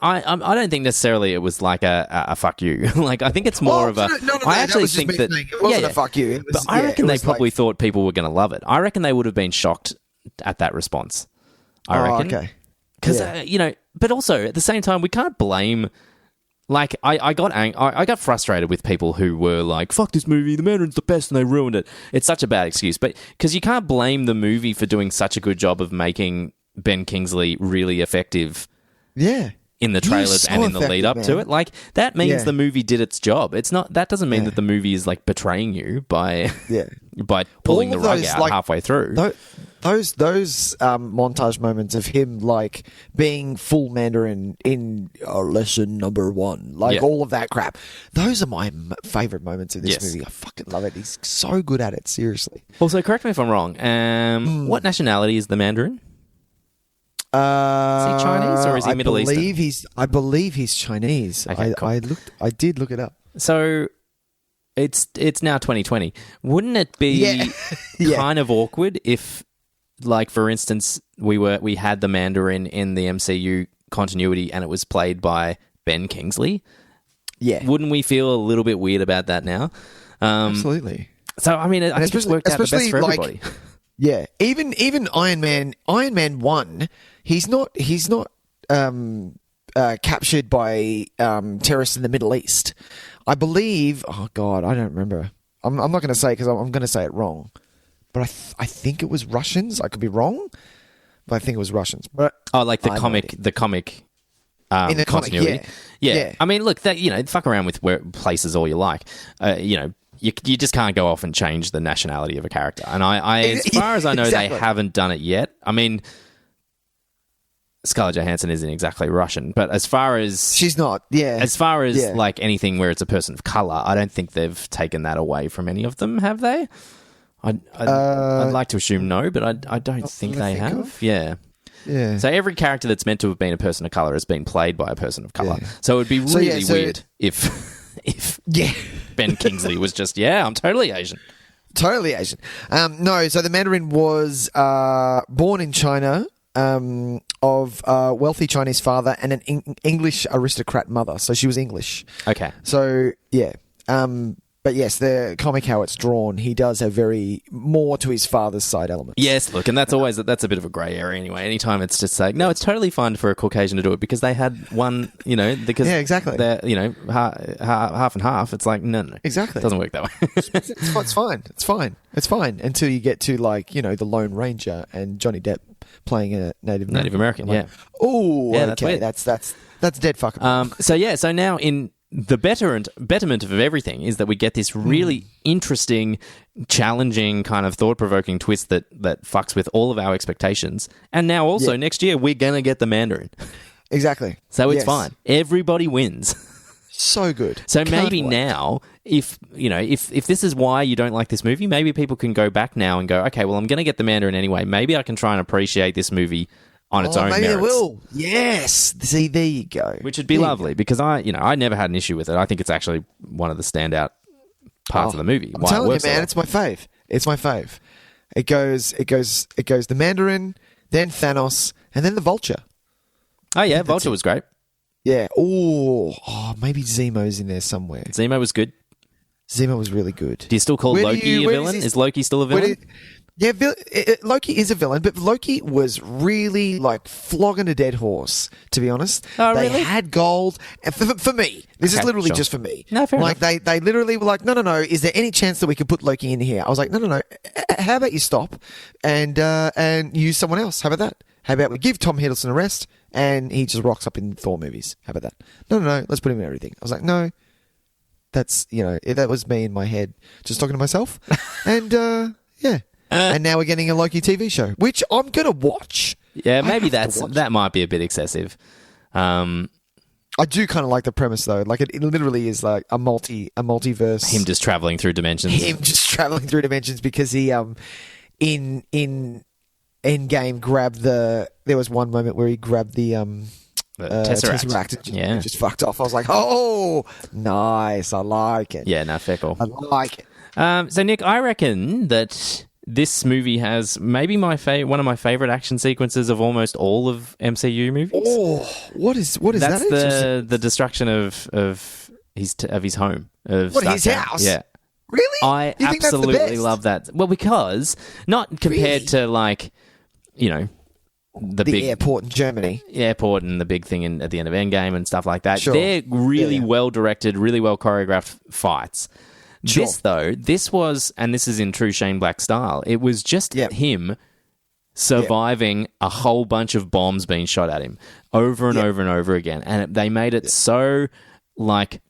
don't think necessarily it was like a fuck you. Like, I think it's more of a. I actually think that it wasn't a fuck you. But I reckon they probably thought people were going to love it. I reckon they would have been shocked at that response. I reckon. Okay. Because you know, but also at the same time, we can't blame. Like, I got frustrated with people who were like, "Fuck this movie, the Mandarin's the best," and they ruined it. It's such a bad excuse, but because you can't blame the movie for doing such a good job of making Ben Kingsley really effective. Yeah. In the trailers and in the lead up to it, like that means the movie did its job. It's not. That doesn't mean that the movie is like betraying you by pulling the rug out halfway through. Those montage moments of him like being full Mandarin in lesson number 1, like all of that crap. Those are my favorite moments of this movie. I fucking love it. He's so good at it. Seriously. Also, correct me if I'm wrong. What nationality is the Mandarin? Is he Chinese or is he Middle Eastern? I believe he's Chinese. Okay, cool. I did look it up. So it's now 2020. Wouldn't it be kind of awkward if, like, for instance, we had the Mandarin in the MCU continuity and it was played by Ben Kingsley? Yeah. Wouldn't we feel a little bit weird about that now? Absolutely. So I mean, I think it's worked out the best for everybody. Yeah, even Iron Man 1, he's not captured by terrorists in the Middle East. I believe. Oh God, I don't remember. I'm not going to say because I'm going to say it wrong. But I think it was Russians. I could be wrong, but I think it was Russians. But like the comic in the continuity. Yeah. I mean, look, that fuck around with places all you like. You just can't go off and change the nationality of a character. And as far as I know, they haven't done it yet. I mean, Scarlett Johansson isn't exactly Russian, but as far as... She's not, yeah. As far as, like, anything where it's a person of colour, I don't think they've taken that away from any of them, have they? I'd like to assume no, but I don't think they have. Yeah. Yeah. So every character that's meant to have been a person of colour has been played by a person of colour. Yeah. So it would be really weird if Ben Kingsley was just, I'm totally Asian. Totally Asian. No, so the Mandarin was born in China of a wealthy Chinese father and an English aristocrat mother. So she was English. Okay. So, yeah. But yes, the comic how it's drawn, he does have very more to his father's side elements. Yes, look, and that's always that's a bit of a grey area anyway. Anytime it's just like, no, it's totally fine for a Caucasian to do it because they had one, because exactly, they're half and half. It's like no, exactly, it doesn't work that way. It's fine until you get to like the Lone Ranger and Johnny Depp playing a Native American. Like, oh, yeah, okay, that's dead fucking. So now in the betterment of everything is that we get this really interesting, challenging, kind of thought-provoking twist that fucks with all of our expectations. And now also next year we're gonna get the Mandarin. Exactly. So it's fine. Everybody wins. So good. So maybe now, if this is why you don't like this movie, maybe people can go back now and go, okay, well, I'm going to get the Mandarin anyway. Maybe I can try and appreciate this movie on its own merits. Maybe they will. Yes. See, there you go. Which would be lovely because I never had an issue with it. I think it's actually one of the standout parts of the movie. I'm telling you, man, it's my fave. It's my fave. It goes the Mandarin, then Thanos, and then the Vulture. Oh yeah, Vulture was great. Yeah. Oh, maybe Zemo's in there somewhere. Zemo was good. Zemo was really good. Do you still call Loki a villain? Is Loki still a villain? Loki is a villain, but Loki was really like flogging a dead horse, to be honest. Oh, they really? had gold. And for me, this is literally just for me. No, fair enough. They literally were like, no, is there any chance that we could put Loki in here? I was like, no. How about you stop and use someone else? How about that? How about we give Tom Hiddleston a rest and he just rocks up in Thor movies? How about that? No, let's put him in everything. I was like, no. That's, that was me in my head just talking to myself. And, yeah. And now we're getting a Loki TV show, which I'm going to watch. Yeah, maybe that might be a bit excessive. I do kind of like the premise, though. Like, it literally is like a multiverse. Him just traveling through dimensions. Because he, in Endgame, grabbed there was one moment where he grabbed the Tesseract. Yeah. Just fucked off. I was like, oh, nice. I like it. Yeah, no, fair call. I like it. So, Nick, I reckon that this movie has maybe one of my favorite action sequences of almost all of MCU movies. Oh, what is That's that? the destruction of his home. His house? Yeah. Really? I You think that's the absolutely best? love that. Well, because not compared to like, the big airport in Germany. Airport and the big thing at the end of Endgame and stuff like that. Sure. They're really well directed, really well choreographed fights. Sure. This was, and this is in true Shane Black style, it was just him surviving a whole bunch of bombs being shot at him over and over and over again. And they made it so, like,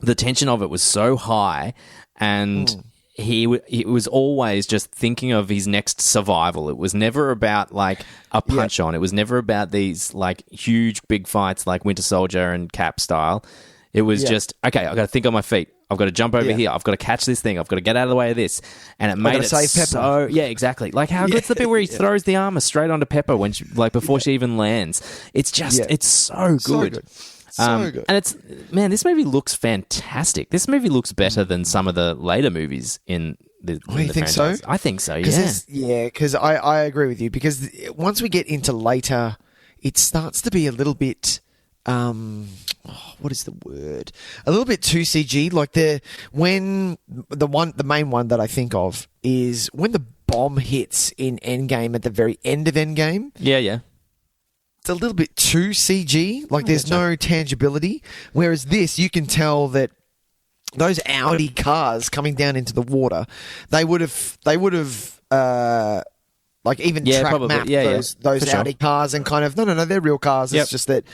the tension of it was so high, and he was always just thinking of his next survival. It was never about, like, a punch-on. It was never about these, like, huge, big fights like Winter Soldier and Cap style. It was just, okay, I've got to think on my feet. I've got to jump over here. I've got to catch this thing. I've got to get out of the way of this. And it made it so... Yeah, exactly. Like, how good's the bit where he throws the armor straight onto Pepper when before she even lands? It's just... It's so good. So good. And it's... Man, this movie looks fantastic. This movie looks better than some of the later movies in the you think franchise. so? I think so, yeah. Yeah, because I agree with you. Because once we get into later, it starts to be a little bit... what is the word? A little bit too CG. Like the main one that I think of is when the bomb hits in Endgame at the very end of Endgame. Yeah. It's a little bit too CG. Like there's no tangibility. Whereas this, you can tell that those Audi cars coming down into the water, they would have like even track mapped those Audi cars and kind of no, they're real cars. It's just that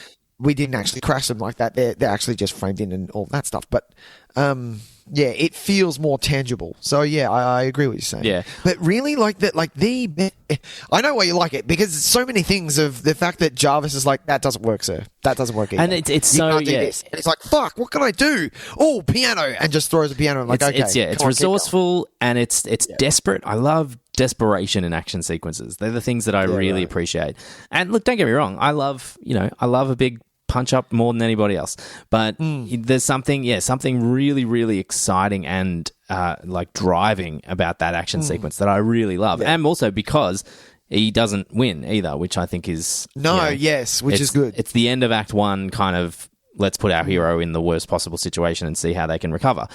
we didn't actually crash them like that. They're actually just framed in and all that stuff. But it feels more tangible. So I agree with what you're saying. Yeah, but really, like that, I know why you like it because there's so many things of the fact that Jarvis is like that doesn't work, sir. That doesn't work either. And it's so can't do this. And it's like fuck. What can I do? Oh, piano, and just throws a piano. I'm like it's resourceful and it's desperate. I love desperation in action sequences. They're the things that I really appreciate. And look, don't get me wrong. I love a big punch up more than anybody else, but there's something really, really exciting and like driving about that action sequence that I really love, and also because he doesn't win either, which I think is which is good. It's the end of Act 1, kind of let's put our hero in the worst possible situation and see how they can recover,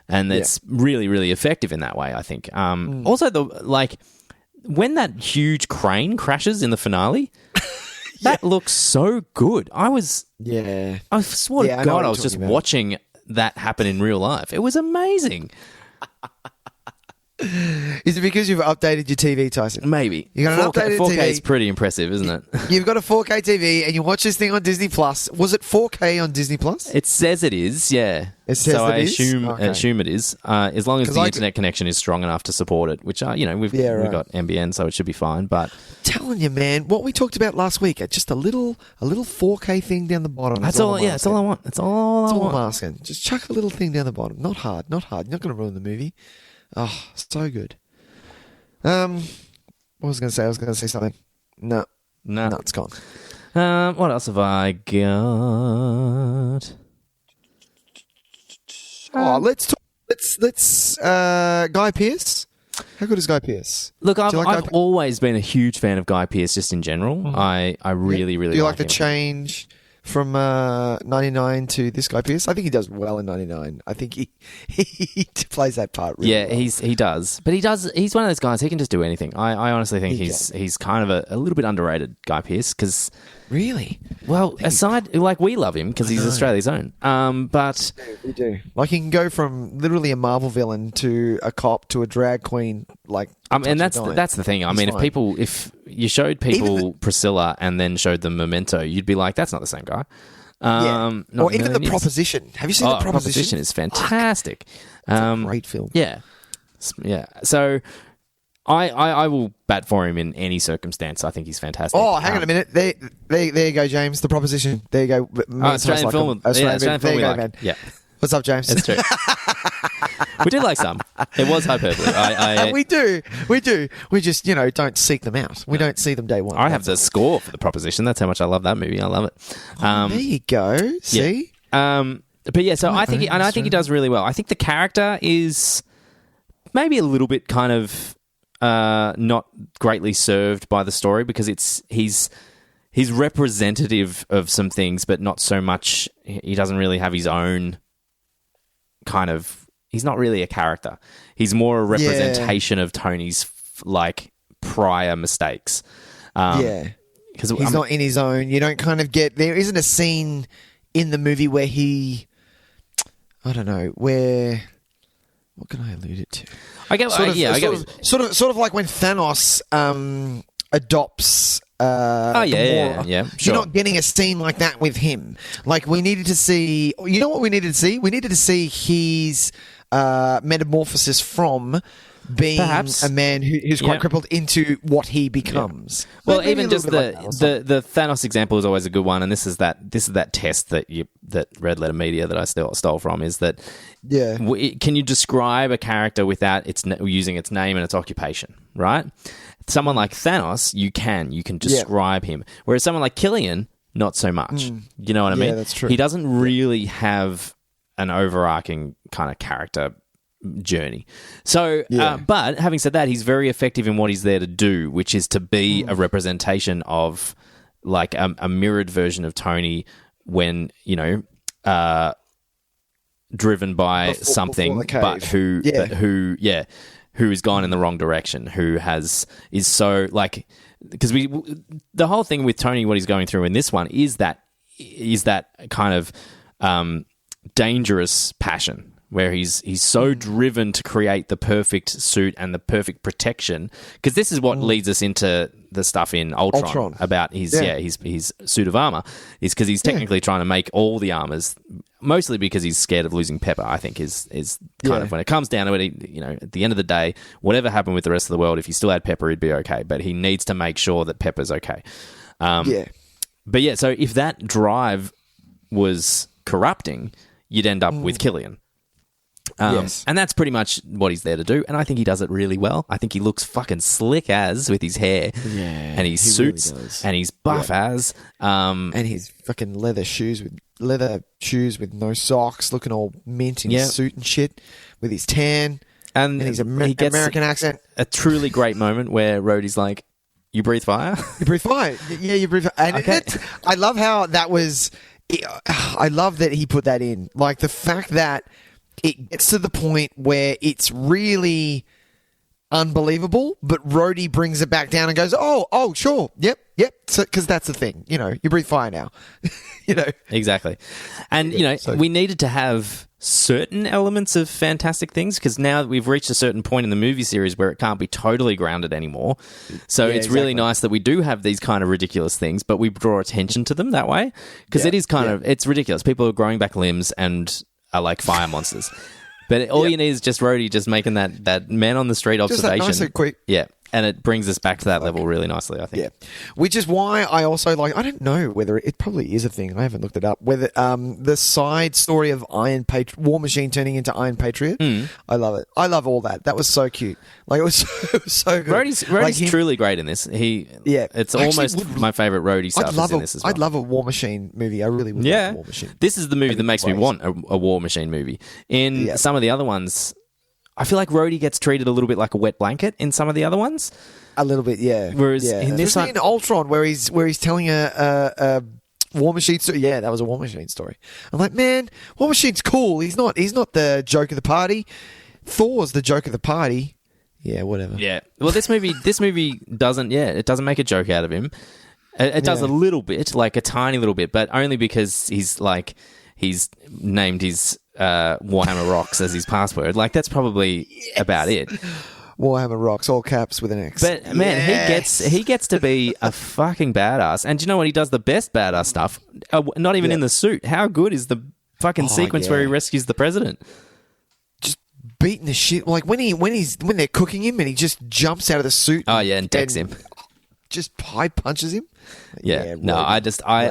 and it's really, really effective in that way. I think. Also, when that huge crane crashes in the finale. That looks so good. I swore to God I was just watching that happen in real life. It was amazing. Is it because you've updated your TV, Tyson? Maybe. You got an updated 4K TV. is pretty impressive, isn't it? You've got a 4K TV and you watch this thing on Disney Plus. Was it 4K on Disney Plus? It says it is, yeah. It says so it I is? assume Okay. assume it is, as long as the internet connection is strong enough to support it. Which we've got NBN, so it should be fine. But telling you, man, what we talked about last week, just a little 4K thing down the bottom. That's all. Yeah, that's all I want. That's all I want. I'm asking. Just chuck a little thing down the bottom. Not hard. You're not going to ruin the movie. Oh, so good. What was I going to say? I was going to say something. No, it's gone. What else have I got? Let's talk. Let's Guy Pearce. How good is Guy Pearce? Look, I've always been a huge fan of Guy Pearce, just in general. Mm-hmm. I really, really do you like like the him. change from 99 to this Guy Pearce? I think he does well in 99. I think he plays that part really well. He does. But he's one of those guys, he can just do anything. I honestly think he's kind of a little bit underrated, Guy Pearce, because... Really? Well, aside... Like, we love him, because he's Australia's own. But... We do. Like, he can go from literally a Marvel villain to a cop to a drag queen, like... and that's the thing. I mean, if you showed people Priscilla and then showed them Memento, you'd be like, that's not the same guy. Or even The Proposition. Have you seen The Proposition? Proposition is fantastic. It's a great film. Yeah. So I will bat for him in any circumstance. I think he's fantastic. Oh, hang on a minute. There you go, James. The Proposition. There you go. Australian film. Australian film we like. Man. Yeah. What's up, James? That's true. We did like some. It was hyperbole. We do. We just, don't seek them out. We don't see them day one. I have the score for The Proposition. That's how much I love that movie. I love it. There you go. See? Yeah. But yeah, so I think he does really well. I think the character is maybe a little bit kind of not greatly served by the story, because he's representative of some things, but not so much. He doesn't really have his own kind of... He's not really a character. He's more a representation of Tony's prior mistakes. Because he's not in his own. You don't kind of get... There isn't a scene in the movie where he... I don't know, where... What can I allude it to? I get sort of like when Thanos adopts Gamora. Yeah. Sure. You're not getting a scene like that with him. Like, we needed to see... You know what we needed to see? We needed to see his metamorphosis from being a man who's quite crippled into what he becomes. Yeah. Well, even just the Thanos example is always a good one, and this is that test that Red Letter Media that I stole from, is that can you describe a character without using its name and its occupation, right? Someone like Thanos, you can describe him, whereas someone like Killian, not so much. You know what I mean? Yeah, that's true. He doesn't really have an overarching kind of character journey. So, but having said that, he's very effective in what he's there to do, which is to be a representation of like a mirrored version of Tony when, driven by something, but who has gone in the wrong direction, is so like, because the whole thing with Tony, what he's going through in this one is that kind of dangerous passion, where he's so driven to create the perfect suit and the perfect protection, because this is what leads us into the stuff in Ultron. About his suit of armor, is because he's technically trying to make all the armors, mostly because he's scared of losing Pepper. I think is kind of, when it comes down to it, at the end of the day, whatever happened with the rest of the world, if he still had Pepper, he'd be okay, but he needs to make sure that Pepper's okay. But yeah, so if that drive was corrupting, you'd end up with Killian. And that's pretty much what he's there to do, and I think he does it really well. I think he looks fucking slick as, with his hair and his suits, really, and he's buff as, and his fucking leather shoes with no socks, looking all mint in his suit and shit, with his tan and his American accent. A truly great moment where Rhodey's like, "You breathe fire? You breathe fire? Yeah, you breathe fire." And I love how that was. I love that he put that in, like the fact that it gets to the point where it's really unbelievable, but Rhodey brings it back down and goes, oh, sure, yep. So, because that's the thing, you breathe fire now, Exactly. And, we needed to have certain elements of fantastic things, because now we've reached a certain point in the movie series where it can't be totally grounded anymore. So it's really nice that we do have these kind of ridiculous things, but we draw attention to them that way, because it is kind of, it's ridiculous. People are growing back limbs and are like fire monsters. But all you need is just Rhodey just making that man on the street observation. Just that nice and quick. Yeah. And it brings us back to that level really nicely, I think. Yeah. Which is why I also like, I don't know whether it probably is a thing. I haven't looked it up. Whether the side story of War Machine turning into Iron Patriot. I love it. I love all that. That was so cute. Like, it was so good. Rhodey's truly great in this. It's almost my favourite Rhodey stuff is in this as well. I'd love a War Machine movie. I really would love a War Machine. This is the movie that makes me want a War Machine movie. In some of the other ones, I feel like Rhodey gets treated a little bit like a wet blanket in some of the other ones. A little bit, yeah. Whereas in this one, in Ultron, where he's telling a War Machine story. Yeah, that was a War Machine story. I'm like, man, War Machine's cool. He's not the joke of the party. Thor's the joke of the party. Yeah, whatever. Yeah. Well, this movie doesn't. Yeah, it doesn't make a joke out of him. It does a little bit, like a tiny little bit, but only because he's named his WarMachineRox as his password. Like, that's probably about it. WarMachineRox, all caps with an X. But man, he gets to be a fucking badass. And do you know what? He does the best badass stuff. Not even in the suit. How good is the fucking sequence where he rescues the president? Just beating the shit. Like when they're cooking him and he just jumps out of the suit. Oh yeah, and decks him. Just high punches him. Yeah. No, I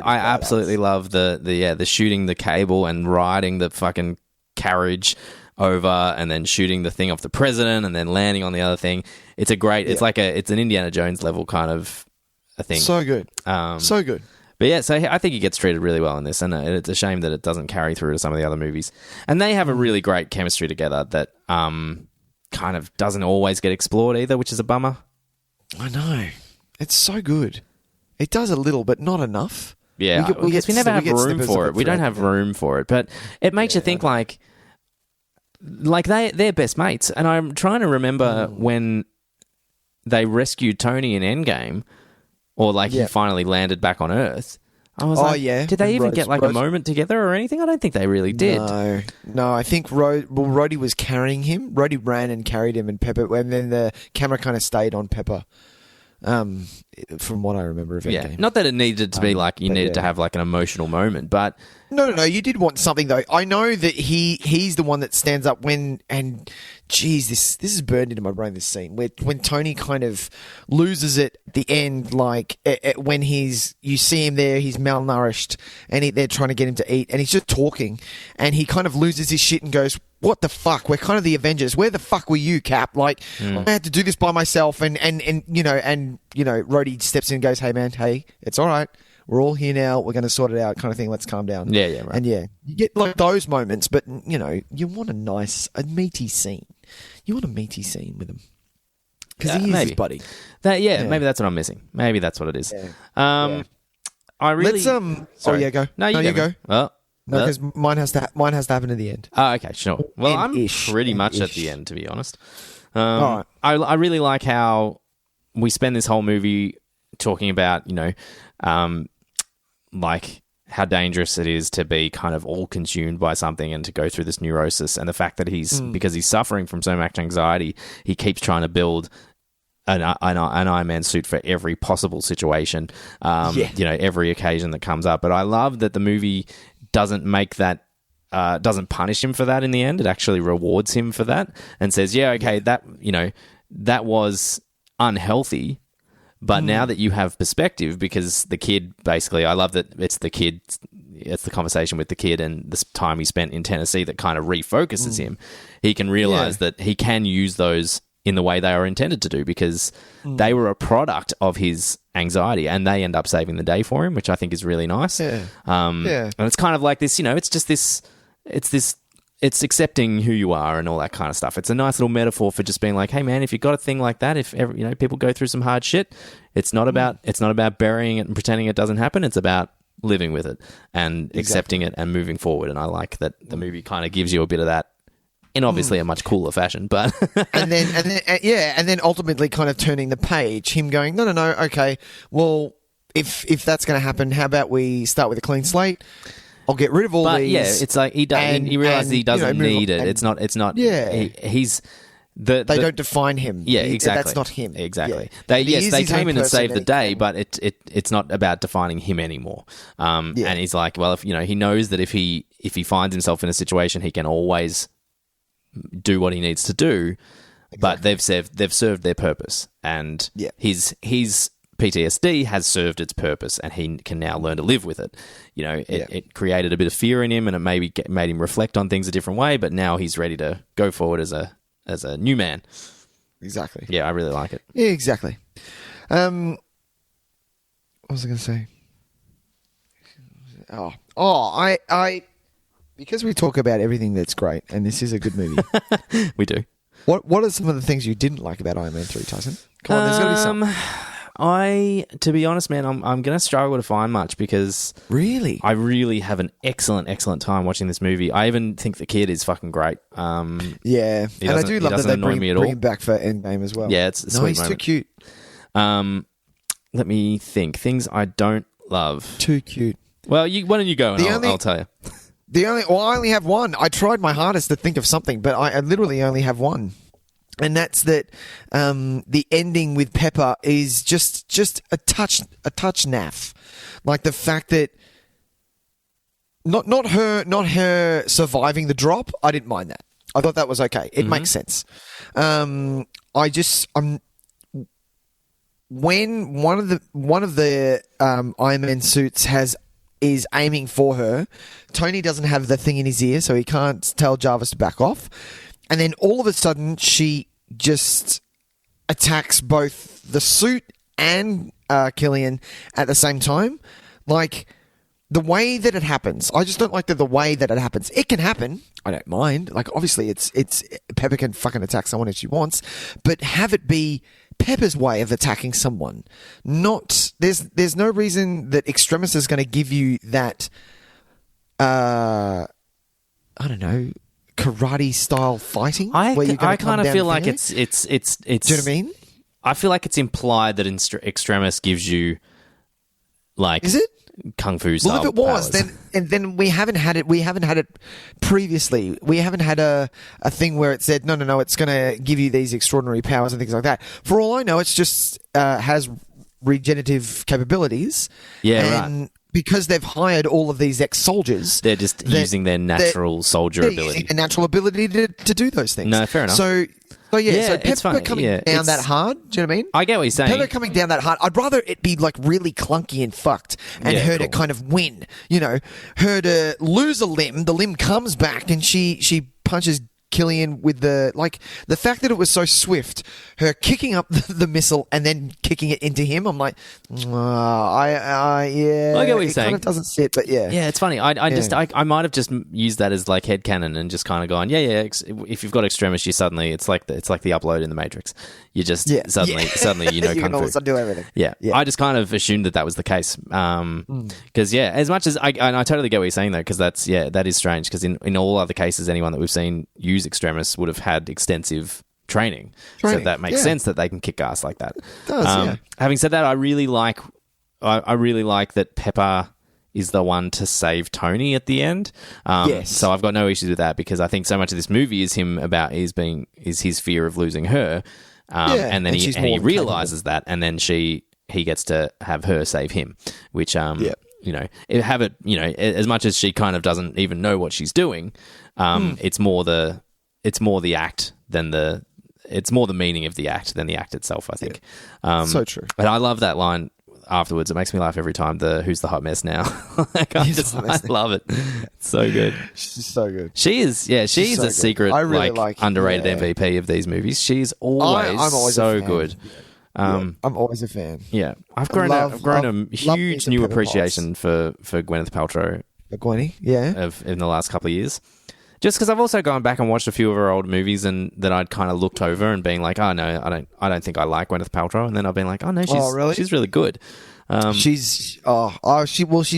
absolutely love the shooting the cable and riding the fucking carriage over and then shooting the thing off the president and then landing on the other thing. It's a great, it's an Indiana Jones level kind of a thing. So good. So good. But yeah, so I think he gets treated really well in this, and it's a shame that it doesn't carry through to some of the other movies. And they have a really great chemistry together that kind of doesn't always get explored either, which is a bummer. I know. It's so good. It does a little, but not enough. Yeah, we never have room for it. We don't have room for it, but it makes you think like they're best mates. And I'm trying to remember when they rescued Tony in Endgame, or he finally landed back on Earth. I was did they even get a moment together or anything? I don't think they really did. No. I think Rhodey was carrying him. Rhodey ran and carried him, and then the camera kind of stayed on Pepper. From what I remember of Endgame. Yeah, not that it needed to be needed to have an emotional moment, but no, you did want something though. I know that he's the one that stands up when, and geez, this is burned into my brain. This scene when Tony kind of loses it at the end, when you see him there, he's malnourished, and they're trying to get him to eat, and he's just talking, and he kind of loses his shit and goes, what the fuck? We're kind of the Avengers. Where the fuck were you, Cap? I had to do this by myself, and Rhodey steps in and goes, hey man, hey, it's all right. We're all here now. We're going to sort it out, kind of thing. Let's calm down. Yeah, right. And you get those moments, but you want a meaty scene. You want a meaty scene with him because he is his buddy. Maybe that's what I'm missing. Maybe that's what it is. I really. Sorry. Oh yeah, go. No, you go. Well. No, because mine has to happen at the end. Oh, okay, sure. Well, I'm pretty much at the end, to be honest. All right. I really like how we spend this whole movie talking about, how dangerous it is to be kind of all consumed by something and to go through this neurosis, and the fact that because he's suffering from so much anxiety, he keeps trying to build an Iron Man suit for every possible situation, every occasion that comes up. But I love that the movie doesn't make that, doesn't punish him for that in the end. It actually rewards him for that and says, that was unhealthy, but now that you have perspective, because the kid, basically, I love that it's the kid, it's the conversation with the kid and the time he spent in Tennessee that kind of refocuses him. He can realize that he can use those in the way they are intended to do, because they were a product of his anxiety, and they end up saving the day for him, which I think is really nice. And it's kind of like this, it's accepting who you are and all that kind of stuff. It's a nice little metaphor for just being like, hey man, if you've got a thing like that, if people go through some hard shit, it's not about burying it and pretending it doesn't happen. It's about living with it and accepting it and moving forward. And I like that the movie kind of gives you a bit of that, in obviously a much cooler fashion, but and then ultimately kind of turning the page, him going, no, okay, well, if that's going to happen, how about we start with a clean slate? I'll get rid of all these. Yeah, it's like he realizes he doesn't need it. It's not. Yeah, he's. They don't define him. Yeah, exactly. That's not him. Exactly. Yeah. They came in and saved the day, but it's not about defining him anymore. And he's like, well, if he knows that if he finds himself in a situation, he can always do what he needs to do. Exactly. But they've served their purpose, and his PTSD has served its purpose, and he can now learn to live with it. It created a bit of fear in him, and it maybe made him reflect on things a different way. But now he's ready to go forward as a new man. Exactly. Yeah, I really like it. Yeah, exactly. What was I going to say? I because we talk about everything that's great, and this is a good movie. We do. What are some of the things you didn't like about Iron Man 3, Tyson? Come on, there's got to be some. To be honest, man, I'm going to struggle to find much because I really have an excellent time watching this movie. I even think the kid is fucking great. Yeah, and I do love that they bring him back for Endgame as well. Yeah, it's a sweet he's moment. Too cute. Let me think. Things I don't love. Too cute. Well, why don't you go and I'll tell you. I only have one. I tried my hardest to think of something, but I literally only have one. And that's that the ending with Pepper is just a touch naff. Like the fact that not her surviving the drop, I didn't mind that. I thought that was okay. It makes sense. When one of the Iron Man suits is aiming for her, Tony doesn't have the thing in his ear, so he can't tell Jarvis to back off. And then all of a sudden, she just attacks both the suit and Killian at the same time. Like, the way that it happens, I just don't like the way that it happens. It can happen. I don't mind. Like, obviously, it's Pepper can fucking attack someone if she wants, but have it be Pepper's way of attacking someone. Not there's no reason that Extremis is going to give you that. I don't know, karate style fighting. I kind of feel like it's. Do you know what I mean? I feel like it's implied that Extremis gives you, like, is it kung fu style? Well, if it was, powers. then we haven't had it. We haven't had it previously. We haven't had a thing where it said no. It's going to give you these extraordinary powers and things like that. For all I know, it's just has regenerative capabilities. Yeah, right. Because they've hired all of these ex-soldiers, they're just using their natural soldier ability. A natural ability to do those things. No, fair enough. So Pepper coming down that hard, do you know what I mean? I get what you're saying. Pepper coming down that hard, I'd rather it be like really clunky and fucked and her to kind of win. Her to lose a limb, the limb comes back and she punches Killian with the fact that it was so swift, her kicking up the missile and then kicking it into him. I'm like, I get what you're saying. Kind of doesn't sit, but yeah, it's funny. I might have just used that as like headcanon and just kind of gone, if you've got Extremis, you suddenly it's like the upload in the Matrix. You just suddenly you know you kung can all of a fu. sudden do everything. Yeah, I just kind of assumed that was the case. Because as much as I totally get what you're saying though, because that is strange. Because in all other cases, anyone that we've seen use Extremis would have had extensive training. So that makes sense that they can kick ass like that. It does, Having said that, I really like that Pepper is the one to save Tony at the end. So I've got no issues with that because I think so much of this movie is his fear of losing her. And then he realizes that, and then he gets to have her save him, which as much as she kind of doesn't even know what she's doing, it's more the act than it's more the meaning of the act than the act itself, I think. So true. But I love that line afterwards. It makes me laugh every time. Who's the hot mess now? I love it. It's so good. She's so good. She is. Yeah, she's a secret, underrated MVP of these movies. She's always so good. I'm always a fan. Yeah, I've grown a huge new appreciation for Gwyneth Paltrow. For Gwenny, yeah, in the last couple of years. Just because I've also gone back and watched a few of her old movies and that I'd kind of looked over and being like, oh no, I don't think I like Gwyneth Paltrow, and then I've been like, oh no, she's really good. She's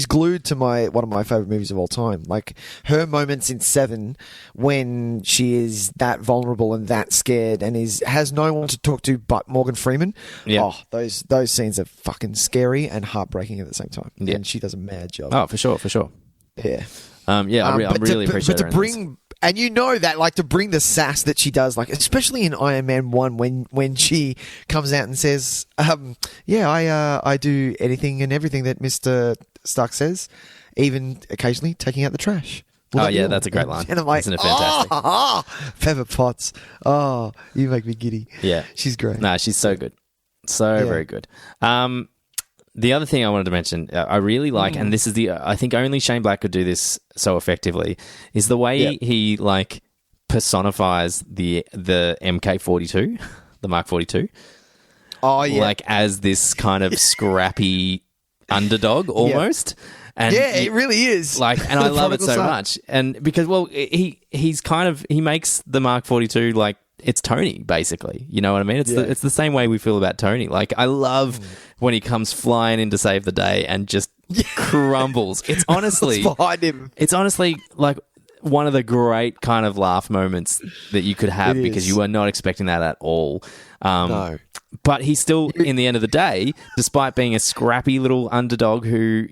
glued to one of my favorite movies of all time. Like her moments in Seven when she is that vulnerable and that scared and has no one to talk to but Morgan Freeman. Yeah. Oh, those scenes are fucking scary and heartbreaking at the same time. Yeah. And she does a mad job. Oh, for sure. Yeah. I'm really appreciative. But to bring, and you know that, like, to bring the sass that she does, like, especially in Iron Man 1 when she comes out and says, I do anything and everything that Mr. Stark says, even occasionally taking out the trash. That's a great line. And I'm like, isn't it fantastic? Pepper Potts. Oh, you make me giddy. Yeah. She's great. No, she's so good. Very good. The other thing I wanted to mention, I really like, and this is I think only Shane Black could do this so effectively, is the way he, like, personifies the MK42, the Mark 42. Oh, yeah. Like, as this kind of scrappy underdog almost. And it really is. Like, and I love it so much. And because, he's kind of, he makes the Mark 42 like, it's Tony, basically. You know what I mean? It's the same way we feel about Tony. Like, I love when he comes flying in to save the day and just crumbles. It's honestly behind him. It's honestly like one of the great kind of laugh moments that you could have because you were not expecting that at all. No. But he's still, in the end of the day, despite being a scrappy little underdog who,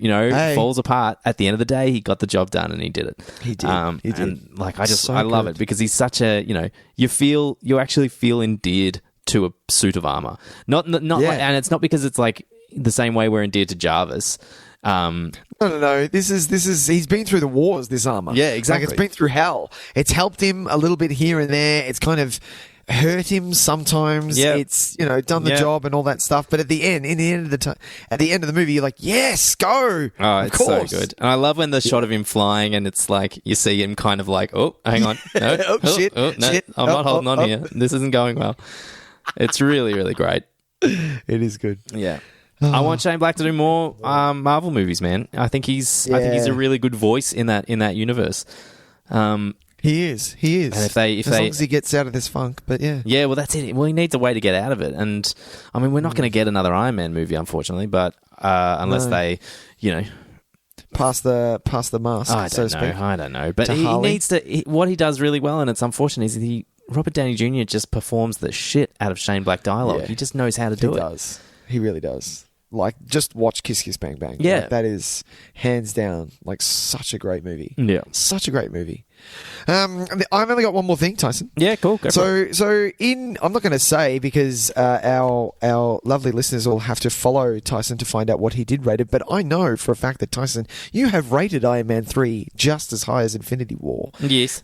falls apart, at the end of the day, he got the job done and he did it. He did. He did. And, like, I love it because he's such a, you actually feel endeared to a suit of armor. Not like, and it's not because it's like the same way we're endeared to Jarvis. No. This is. He's been through the wars. This armor. Yeah, exactly. Like, it's been through hell. It's helped him a little bit here and there. It's kind of hurt him sometimes. Yep. It's done the job and all that stuff. But at the end of the movie, you're like, yes, go. Oh, it's so good. And I love when the shot of him flying and it's like you see him kind of like, oh, hang on, no, shit, no, shit. I'm not holding on here. This isn't going well. It's really, really great. It is good. Yeah. I want Shane Black to do more Marvel movies, man. I think he's a really good voice in that universe. He is. And as long as he gets out of this funk, but yeah. Yeah, well, that's it. Well, he needs a way to get out of it. And, I mean, we're not going to get another Iron Man movie, unfortunately, but unless they, pass the mask, I don't know. But he needs to... what he does really well, and it's unfortunate, is Robert Downey Jr. just performs the shit out of Shane Black dialogue. Yeah. He just knows how to do it. He does. He really does. Like, just watch Kiss Kiss Bang Bang. Yeah. Like, that is, hands down, like, such a great movie. Yeah. Such a great movie. I've only got one more thing, Tyson. Yeah, cool. Go for it. I'm not going to say because our lovely listeners will have to follow Tyson to find out what he did rate it, but I know for a fact that, Tyson, you have rated Iron Man 3 just as high as Infinity War. Yes.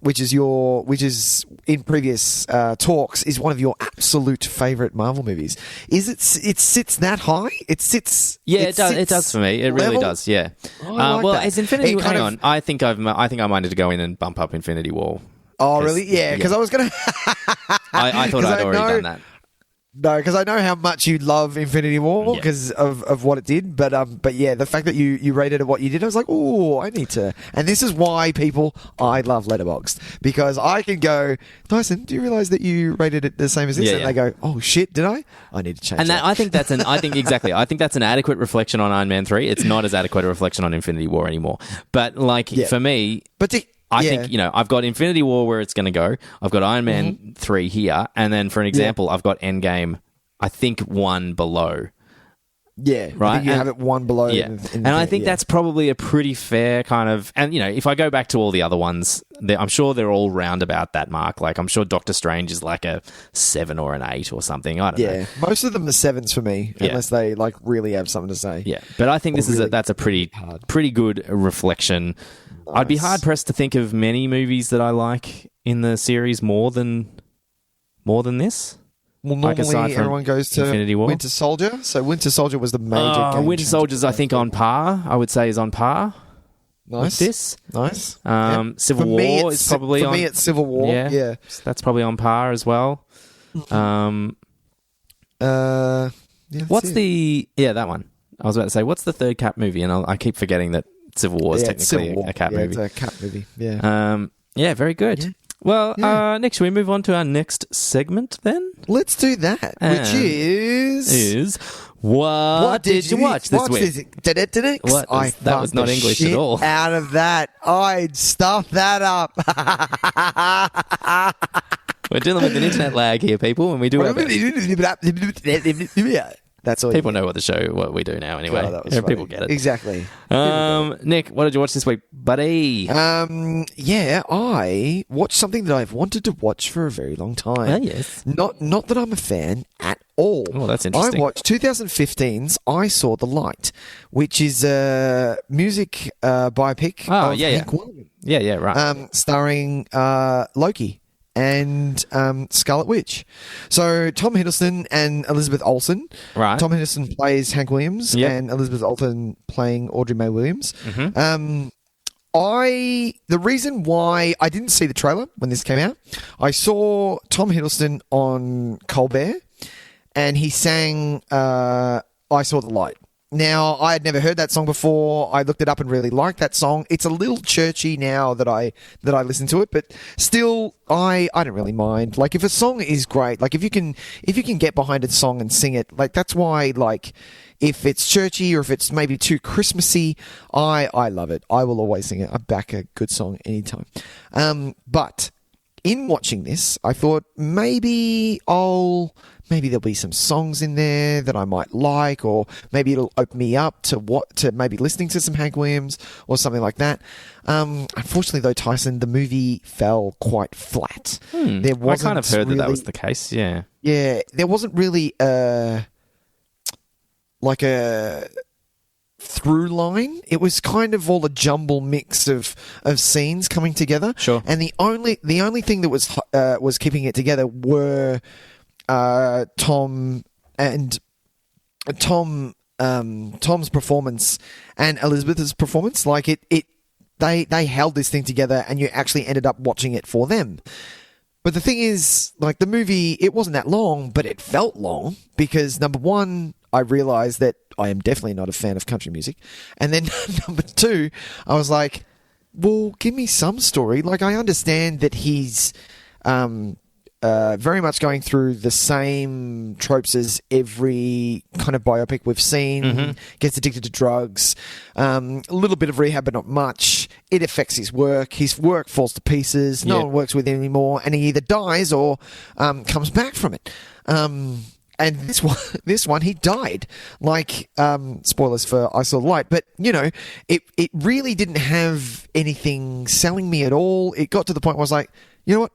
Which is in previous talks is one of your absolute favourite Marvel movies. Is it sits that high? It sits. Yeah, it does for me. It really does. Yeah. It's Infinity War. Hang on. I think I might need to go in and bump up Infinity War. Oh, really? Yeah, because I was going to... I thought I'd already done that. No, because I know how much you love Infinity War because of what it did. But yeah, the fact that you rated it what you did, I was like, oh, I need to. And this is why, I love Letterboxd. Because I can go, Tyson, do you realise that you rated it the same as this? Yeah, and they go, oh, shit, did I? I need to change that. And I think that's an adequate reflection on Iron Man 3. It's not as adequate a reflection on Infinity War anymore. But, for me... I think, I've got Infinity War where it's going to go. I've got Iron Man 3 here. And then, for an example, I've got Endgame, I think, one below. Yeah. Right? I think you have it one below. Yeah. And I think that's probably a pretty fair kind of... And, if I go back to all the other ones, I'm sure they're all round about that mark. Like, I'm sure Doctor Strange is like a 7 or an 8 or something. I don't know. Yeah. Most of them are 7s for me, unless they, really have something to say. Yeah. But I think that's a pretty good reflection. Nice. I'd be hard-pressed to think of many movies that I like in the series more than this. Well, normally everyone goes to Infinity War. Winter Soldier. So Winter Soldier was the major game Winter Soldier's, I think, on par. I would say is on par. Nice. With this. Nice. Civil War is probably on... For me, it's Civil War. Yeah. That's probably on par as well. What's the... Yeah, that one. I was about to say, what's the third Cap movie? And I keep forgetting that Civil War is technically a Cap movie. It's a Cap movie. Yeah. Yeah, very good. Yeah. Well, next, we move on to our next segment then? Let's do that, which is... What did you watch this week? That was not English at all. Out of that, I'd stuff that up. We're dealing with an internet lag here, people, and we do have it. That's all. People know what we do now anyway. People get it. Exactly. Nick, what did you watch this week, buddy? I watched something that I've wanted to watch for a very long time. Oh, yes. Not that I'm a fan at all. Oh, that's interesting. I watched 2015's I Saw the Light, which is a music biopic of Hank Williams. Yeah, right. Starring Loki and Scarlet Witch. So Tom Hiddleston and Elizabeth Olsen. Right. Tom Hiddleston plays Hank Williams and Elizabeth Olsen playing Audrey Mae Williams. Mm-hmm. The reason why I didn't see the trailer when this came out, I saw Tom Hiddleston on Colbert and he sang I Saw the Light. Now, I had never heard that song before. I looked it up and really liked that song. It's a little churchy now that I listen to it, but still, I don't really mind. Like, if a song is great, like if you can get behind a song and sing it, like that's why, like, if it's churchy or if it's maybe too Christmassy, I love it. I will always sing it. I back a good song anytime. But in watching this, I thought maybe there'll be some songs in there that I might like, or maybe it'll open me up to maybe listening to some Hank Williams or something like that. Unfortunately, though, Tyson, the movie fell quite flat. I kind of heard that was the case. Yeah, there wasn't really a through line. It was kind of all a jumble mix of scenes coming together. Sure. And the only thing that was keeping it together were Tom's performance and Elizabeth's performance. Like they held this thing together, and you actually ended up watching it for them. But the thing is, like, the movie, it wasn't that long, but it felt long because, number one, I realized that I am definitely not a fan of country music. And then number two, I was like, well, give me some story. Like, I understand that he's very much going through the same tropes as every kind of biopic we've seen. Mm-hmm. Gets addicted to drugs, a little bit of rehab, but not much. It affects his work. His work falls to pieces. No one works with him anymore, and he either dies or comes back from it. And this one, he died. Like, spoilers for I Saw the Light, but it really didn't have anything selling me at all. It got to the point where I was like, you know what?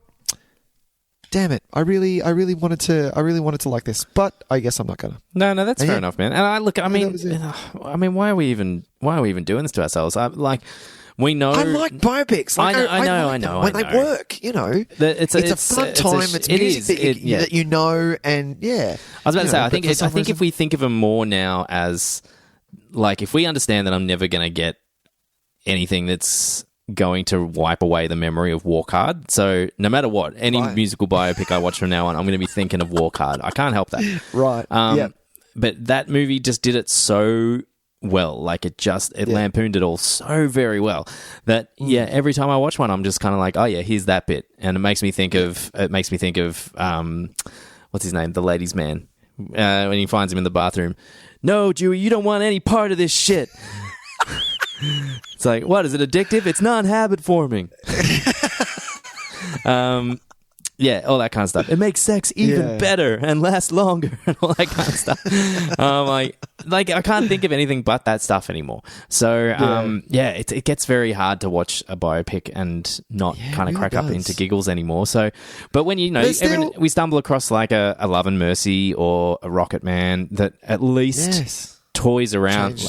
Damn it! I really wanted to like this, but I guess I'm not gonna. No, that's fair enough, man. And I mean, why are we even doing this to ourselves? We know. I like biopics. Like, I know. When they work, it's a fun time. It's music that you know, and I was about to say, I think if we think of them more now as, like, if we understand that I'm never going to get anything that's going to wipe away the memory of Walk Hard. So no matter what, any musical biopic I watch from now on, I'm going to be thinking of Walk Hard. I can't help that. Right. But that movie just did it so well. Like, it lampooned it all so very well that every time I watch one, I'm just kind of like, oh yeah, here's that bit, and it makes me think of what's his name, the ladies' man, when he finds him in the bathroom. No, Dewey, you don't want any part of this shit. It's like, what, is it addictive? It's non-habit forming. All that kind of stuff. It makes sex even better and last longer and all that kind of stuff. Like I can't think of anything but that stuff anymore. So, it gets very hard to watch a biopic and not kind of crack up into giggles anymore. So, but when we stumble across like a Love and Mercy or a Rocket Man that at least toys around,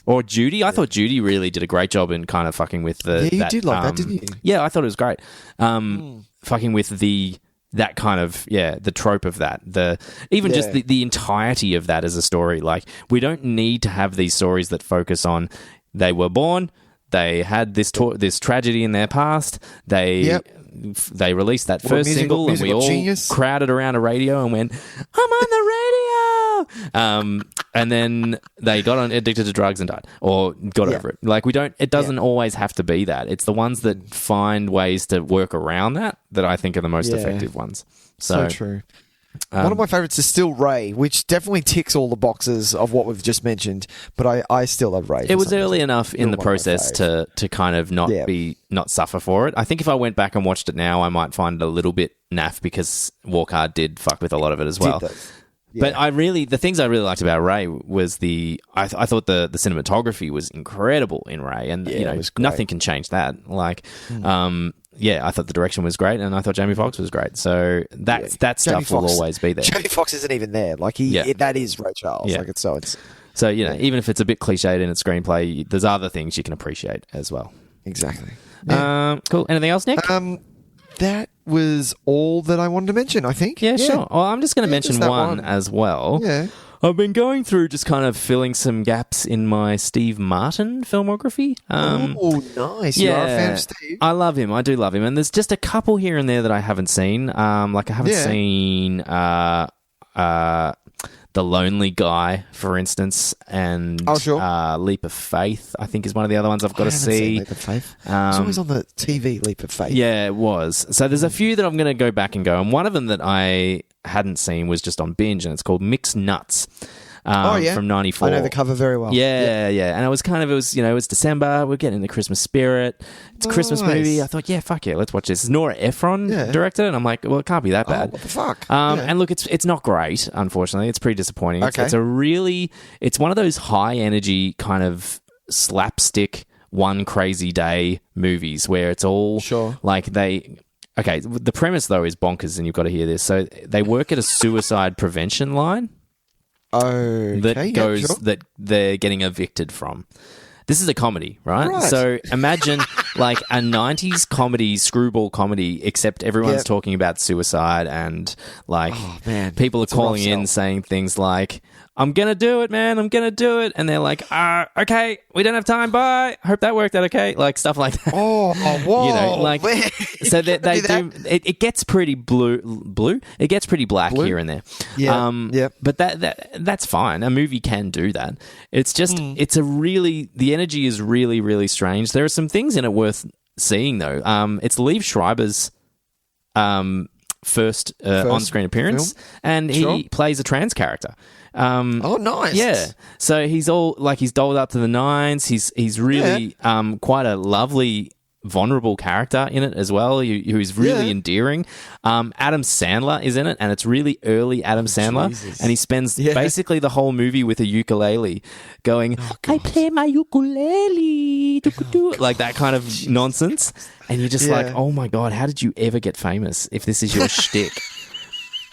or Judy. I thought Judy really did a great job in kind of fucking with the. Yeah, you did like that, didn't you? Yeah, I thought it was great. Fucking with that kind of the trope of that, just the entirety of that as a story. Like, we don't need to have these stories that focus on they were born, they had this tragedy in their past, they released that first single, and we all crowded around a radio and went, I'm on the radio! And then they got addicted to drugs and died, or got over it. Like, it doesn't always have to be that. It's the ones that find ways to work around that I think are the most effective ones. So true. One of my favorites is still Ray, which definitely ticks all the boxes of what we've just mentioned, but I still love Ray. It was early enough in the process to kind of not suffer for it. I think if I went back and watched it now, I might find it a little bit naff because Walk Hard did fuck with a lot of it as well. But the things I really liked about Ray was I thought the cinematography was incredible in Ray, and nothing can change that. Like, I thought the direction was great, and I thought Jamie Foxx was great. So that stuff will always be there. Jamie Foxx isn't even there. Like that is Ray Charles. Yeah. Like it's so even if it's a bit cliched in its screenplay, there's other things you can appreciate as well. Exactly. Yeah. Cool. Anything else, Nick? That was all that I wanted to mention, I think. Yeah, sure. Well, I'm just going to mention one as well. Yeah. I've been going through just kind of filling some gaps in my Steve Martin filmography. Nice. You are a fan of Steve. I love him. I do love him. And there's just a couple here and there that I haven't seen. Like I haven't seen The Lonely Guy, for instance, and Leap of Faith, I think, is one of the other ones I've got to see. Leap of Faith. It's always on the TV, Leap of Faith. Yeah, it was. So there's a few that I'm going to go back and go, and one of them that I hadn't seen was just on binge, and it's called Mixed Nuts. From 94. I know the cover very well. Yeah. And it was December. We're getting in the Christmas spirit. It's a Christmas movie. I thought, fuck yeah, let's watch this. It's Nora Ephron directed it, and I'm like, well, it can't be that bad. What the fuck? And look, it's not great, unfortunately. It's pretty disappointing. Okay. It's one of those high energy kind of slapstick one crazy day movies where it's all like okay, the premise though is bonkers, and you've got to hear this. So they work at a suicide prevention line. That they're getting evicted from. This is a comedy, right? So imagine like a 90s comedy, screwball comedy, except everyone's talking about suicide and like people are calling in saying things like, I'm going to do it, man. I'm going to do it. And they're like, okay, we don't have time. Bye. Hope that worked out okay. Like stuff like that. Oh, whoa. So they do. It gets pretty blue. It gets pretty black here and there. Yeah. But that's fine. A movie can do that. It's just, the energy is really, really strange. There are some things in it worth seeing though. It's Liev Schreiber's, first on-screen appearance, and he plays a trans character. Nice. Yeah. So he's doled up to the nines. He's really quite a lovely, vulnerable character in it as well, who's really endearing. Adam Sandler is in it, and it's really early Adam Sandler, and he spends basically the whole movie with a ukulele going, I play my ukulele, like that kind of nonsense. And you're just like, oh my God, how did you ever get famous if this is your shtick?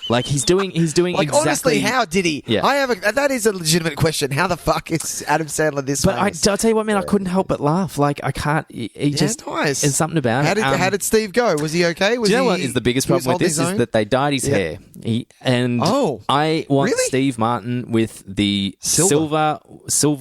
Like he's doing like, exactly. Honestly, how did he? Yeah. That is a legitimate question. How the fuck is Adam Sandler this famous? I'll tell you what, man, I couldn't help but laugh. Like I can't. He just nice. There's something about it. How did Steve go? Was he okay? Do you know what is the biggest problem with this is that they dyed his hair. I want Steve Martin with the silver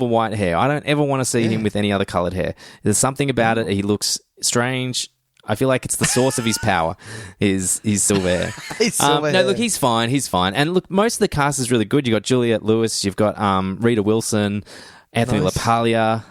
white hair. I don't ever want to see him with any other coloured hair. There's something about it. He looks strange. I feel like it's the source of his power, is silver hair. No, look, he's fine. And look, most of the cast is really good. You've got Juliette Lewis. You've got Rita Wilson, Anthony LaPaglia.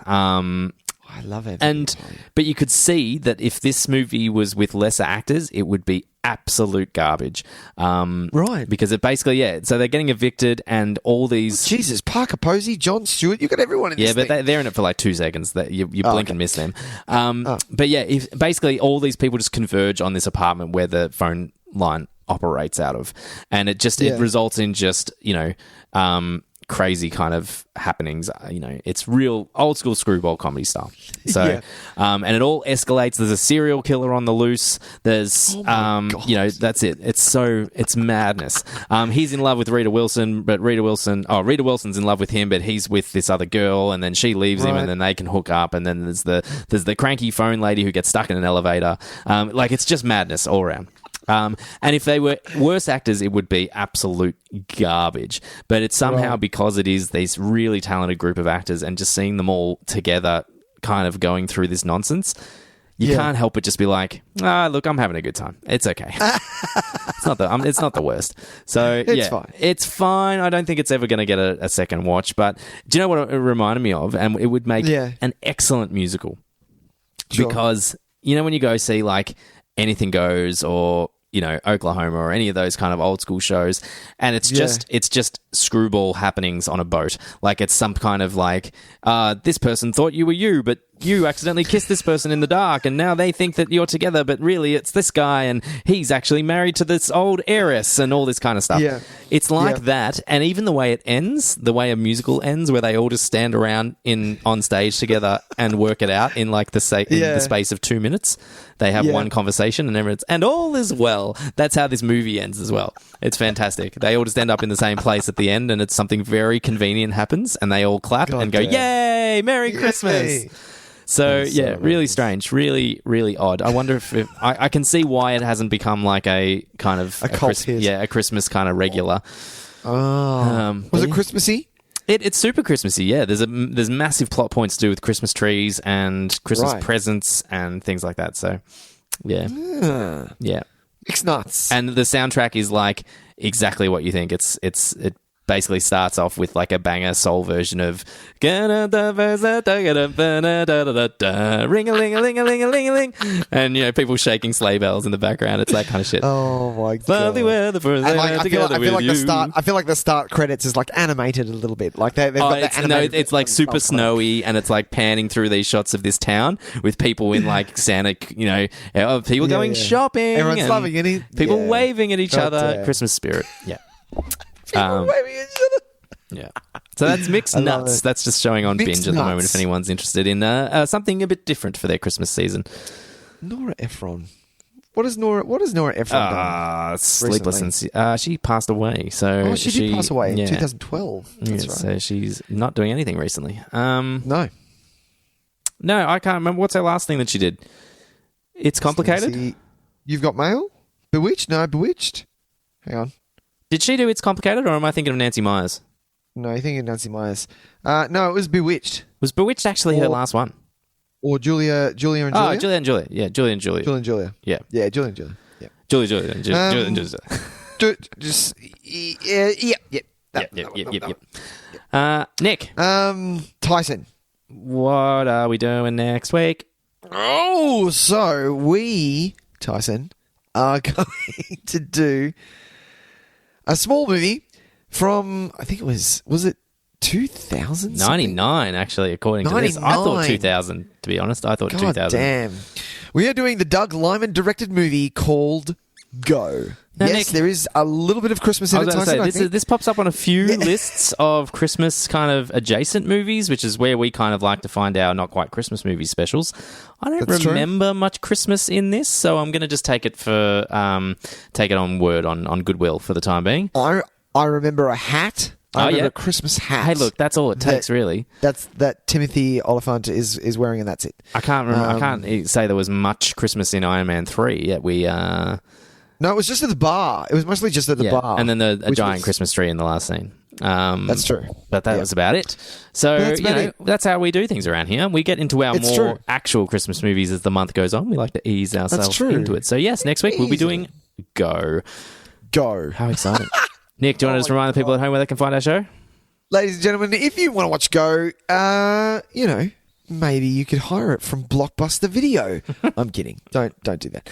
I love it. But you could see that if this movie was with lesser actors, it would be absolute garbage. Right. Because it basically, so they're getting evicted and all these... Jesus, Parker Posey, Jon Stewart, you've got everyone in this thing. Yeah, but they're in it for like 2 seconds. You blink and miss them. But yeah, basically all these people just converge on this apartment where the phone line operates out of. And it results in just, crazy kind of happenings. It's real old school screwball comedy style. So, and it all escalates. There's a serial killer on the loose. There's, that's it. It's madness. He's in love with Rita Wilson, but Rita Wilson's in love with him, but he's with this other girl, and then she leaves him, and then they can hook up, and then there's the cranky phone lady who gets stuck in an elevator. It's just madness all around. And if they were worse actors, it would be absolute garbage. But it's somehow because it is this really talented group of actors, and just seeing them all together kind of going through this nonsense, you can't help but just be like, look, I'm having a good time. It's okay. It's not the worst. So it's fine. I don't think it's ever going to get a second watch. But do you know what it reminded me of? And it would make an excellent musical. Sure. Because, when you go see like Anything Goes or Oklahoma or any of those kind of old school shows, and it's just screwball happenings on a boat. Like it's some kind of like this person thought you were you, but you accidentally kissed this person in the dark and now they think that you're together, but really it's this guy and he's actually married to this old heiress and all this kind of stuff. Yeah. It's like that, and even the way it ends, the way a musical ends, where they all just stand around on stage together and work it out in like the space of 2 minutes. They have one conversation and everyone's, and all is well. That's how this movie ends as well. It's fantastic. They all just end up in the same place at the end, and it's something very convenient happens, and they all clap and go, "Yay, Merry Christmas!" So really strange, really, really odd. I wonder if I can see why it hasn't become like a kind of a Christmas kind of regular. Was it Christmassy? It's super Christmassy. Yeah, there's massive plot points to do with Christmas trees and Christmas presents and things like that. So yeah. It's nuts. And the soundtrack is like exactly what you think. It basically starts off with like a banger soul version of ring-a-ling-a-ling-a-ling-a-ling-a-ling, and people shaking sleigh bells in the background. It's that kind of shit. Oh my god! Lovely weather for I feel like the start credits is like animated a little bit. Like they've got the animated. It's like super snowy, and it's like panning through these shots of this town with people in like Santa, people going shopping. Everyone's loving it. People waving at each other. Yeah. Christmas spirit. Yeah. Waving at each other. Yeah. So that's Mixed Nuts. That's just showing on Binge at the moment if anyone's interested in something a bit different for their Christmas season. Nora Ephron. What has Nora Ephron done? Sleepless and she passed away. So she did pass away in 2012. That's right. So she's not doing anything recently. No, I can't remember. What's her last thing that she did? It's Complicated. You've Got Mail? Bewitched? No, Bewitched. Hang on. Did she do It's Complicated, or am I thinking of Nancy Myers? No, you're thinking of Nancy Myers. No, it was Bewitched. Was Bewitched actually her last one? Or Julia and Julia? Oh, Julia and Julia. Yeah, Julia and Julia. Julia and Julia. Yeah. Yeah, Julia and Julia. Yeah. Julia and Julia. Nick. Tyson. What are we doing next week? Oh, so we, Tyson, are going to do a small movie from, I think it was it 2000? 99, actually, according to this. I thought 2000, to be honest. I thought 2000. Damn. We are doing the Doug Liman directed movie called Go. Now, yes, Nick, there is a little bit of Christmas in it, Tyson. This pops up on a few lists of Christmas kind of adjacent movies, which is where we kind of like to find our not quite Christmas movie specials. I don't remember much Christmas in this, so I'm going to just take it on word on goodwill for the time being. I remember a hat. I remember a Christmas hat. Hey, look, that's all it takes, really. That Timothy Oliphant is wearing, and that's it. I can't remember. I can't say there was much Christmas in Iron Man 3. Yet No, it was just at the bar. It was mostly just at the bar. And then a giant Christmas tree in the last scene. That's true. But that was about it. So, that's how we do things around here. We get into our actual Christmas movies as the month goes on. We like to ease ourselves into it. So, yes, next week we'll be doing Go. How exciting. Nick, do you want to just remind the people at home where they can find our show? Ladies and gentlemen, if you want to watch Go, maybe you could hire it from Blockbuster Video. I'm kidding. Don't do that.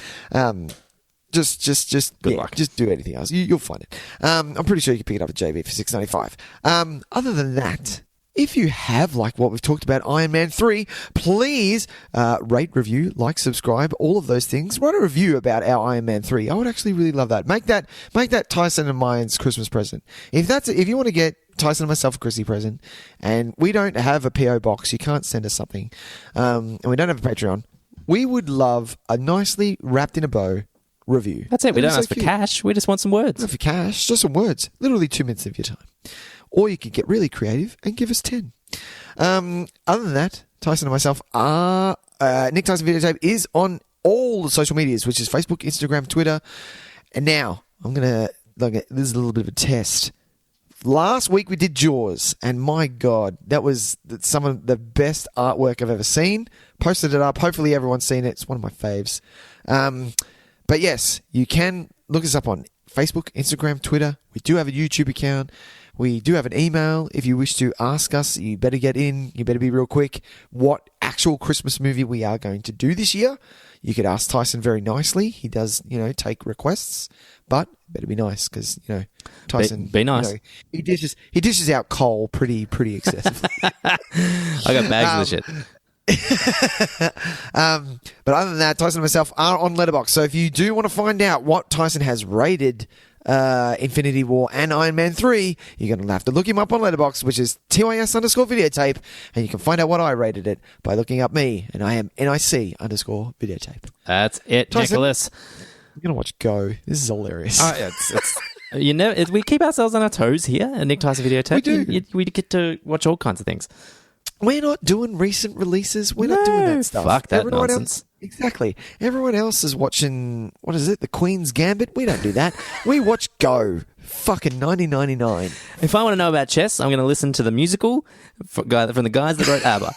Just good luck. Just do anything else. You'll find it. I'm pretty sure you can pick it up at JB for $6.95. Other than that, if you have liked what we've talked about, Iron Man 3, please rate, review, like, subscribe, all of those things. Write a review about our Iron Man 3. I would actually really love that. Make that Tyson and mine's Christmas present. If you want to get Tyson and myself a Chrissy present, and we don't have a PO box, you can't send us something, and we don't have a Patreon, we would love a nicely wrapped in a bow review. That's it. We don't ask for cash. We just want some words. Not for cash, just some words. Literally 2 minutes of your time. Or you could get really creative and give us 10. Other than that, Tyson and myself are... Nick Tyson Videotape is on all the social medias, which is Facebook, Instagram, Twitter. And now, I'm going to... This is a little bit of a test. Last week we did Jaws, and my God, that was some of the best artwork I've ever seen. Posted it up. Hopefully everyone's seen it. It's one of my faves. But yes, you can look us up on Facebook, Instagram, Twitter. We do have a YouTube account. We do have an email. If you wish to ask us, you better get in. You better be real quick. What actual Christmas movie we are going to do this year? You could ask Tyson very nicely. He does, take requests, but better be nice because Tyson. Be nice. He dishes out coal pretty excessively. I got bags of the shit. But other than that, Tyson and myself are on Letterboxd. So if you do want to find out what Tyson has rated Infinity War and Iron Man 3, you're going to have to look him up on Letterboxd, which is TYS_videotape, and you can find out what I rated it by looking up me, and I am NIC_videotape. That's it, Tyson, Nicholas. I'm going to watch Go. This is hilarious. We keep ourselves on our toes here at Nick Tyson Videotape. We do. We get to watch all kinds of things. We're not doing recent releases. We're not doing that stuff. Fuck that nonsense. Exactly. Everyone else is watching, what is it, The Queen's Gambit? We don't do that. We watch Go. Fucking 1999. If I want to know about chess, I'm going to listen to the musical from the guys that wrote ABBA.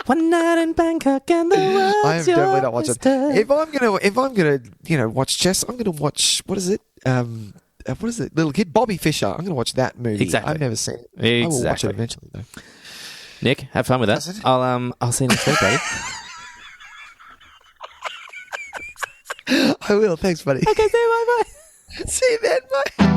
One night in Bangkok and the world's I am definitely not watching. If I'm gonna watch chess, I'm gonna watch what is it? Little Kid Bobby Fischer. I'm gonna watch that movie. Exactly. I've never seen it. Exactly. I will watch it eventually though. Nick, have fun with that. I'll see you next week, buddy. I will. Thanks, buddy. Okay, see you. Bye. See you then. Bye.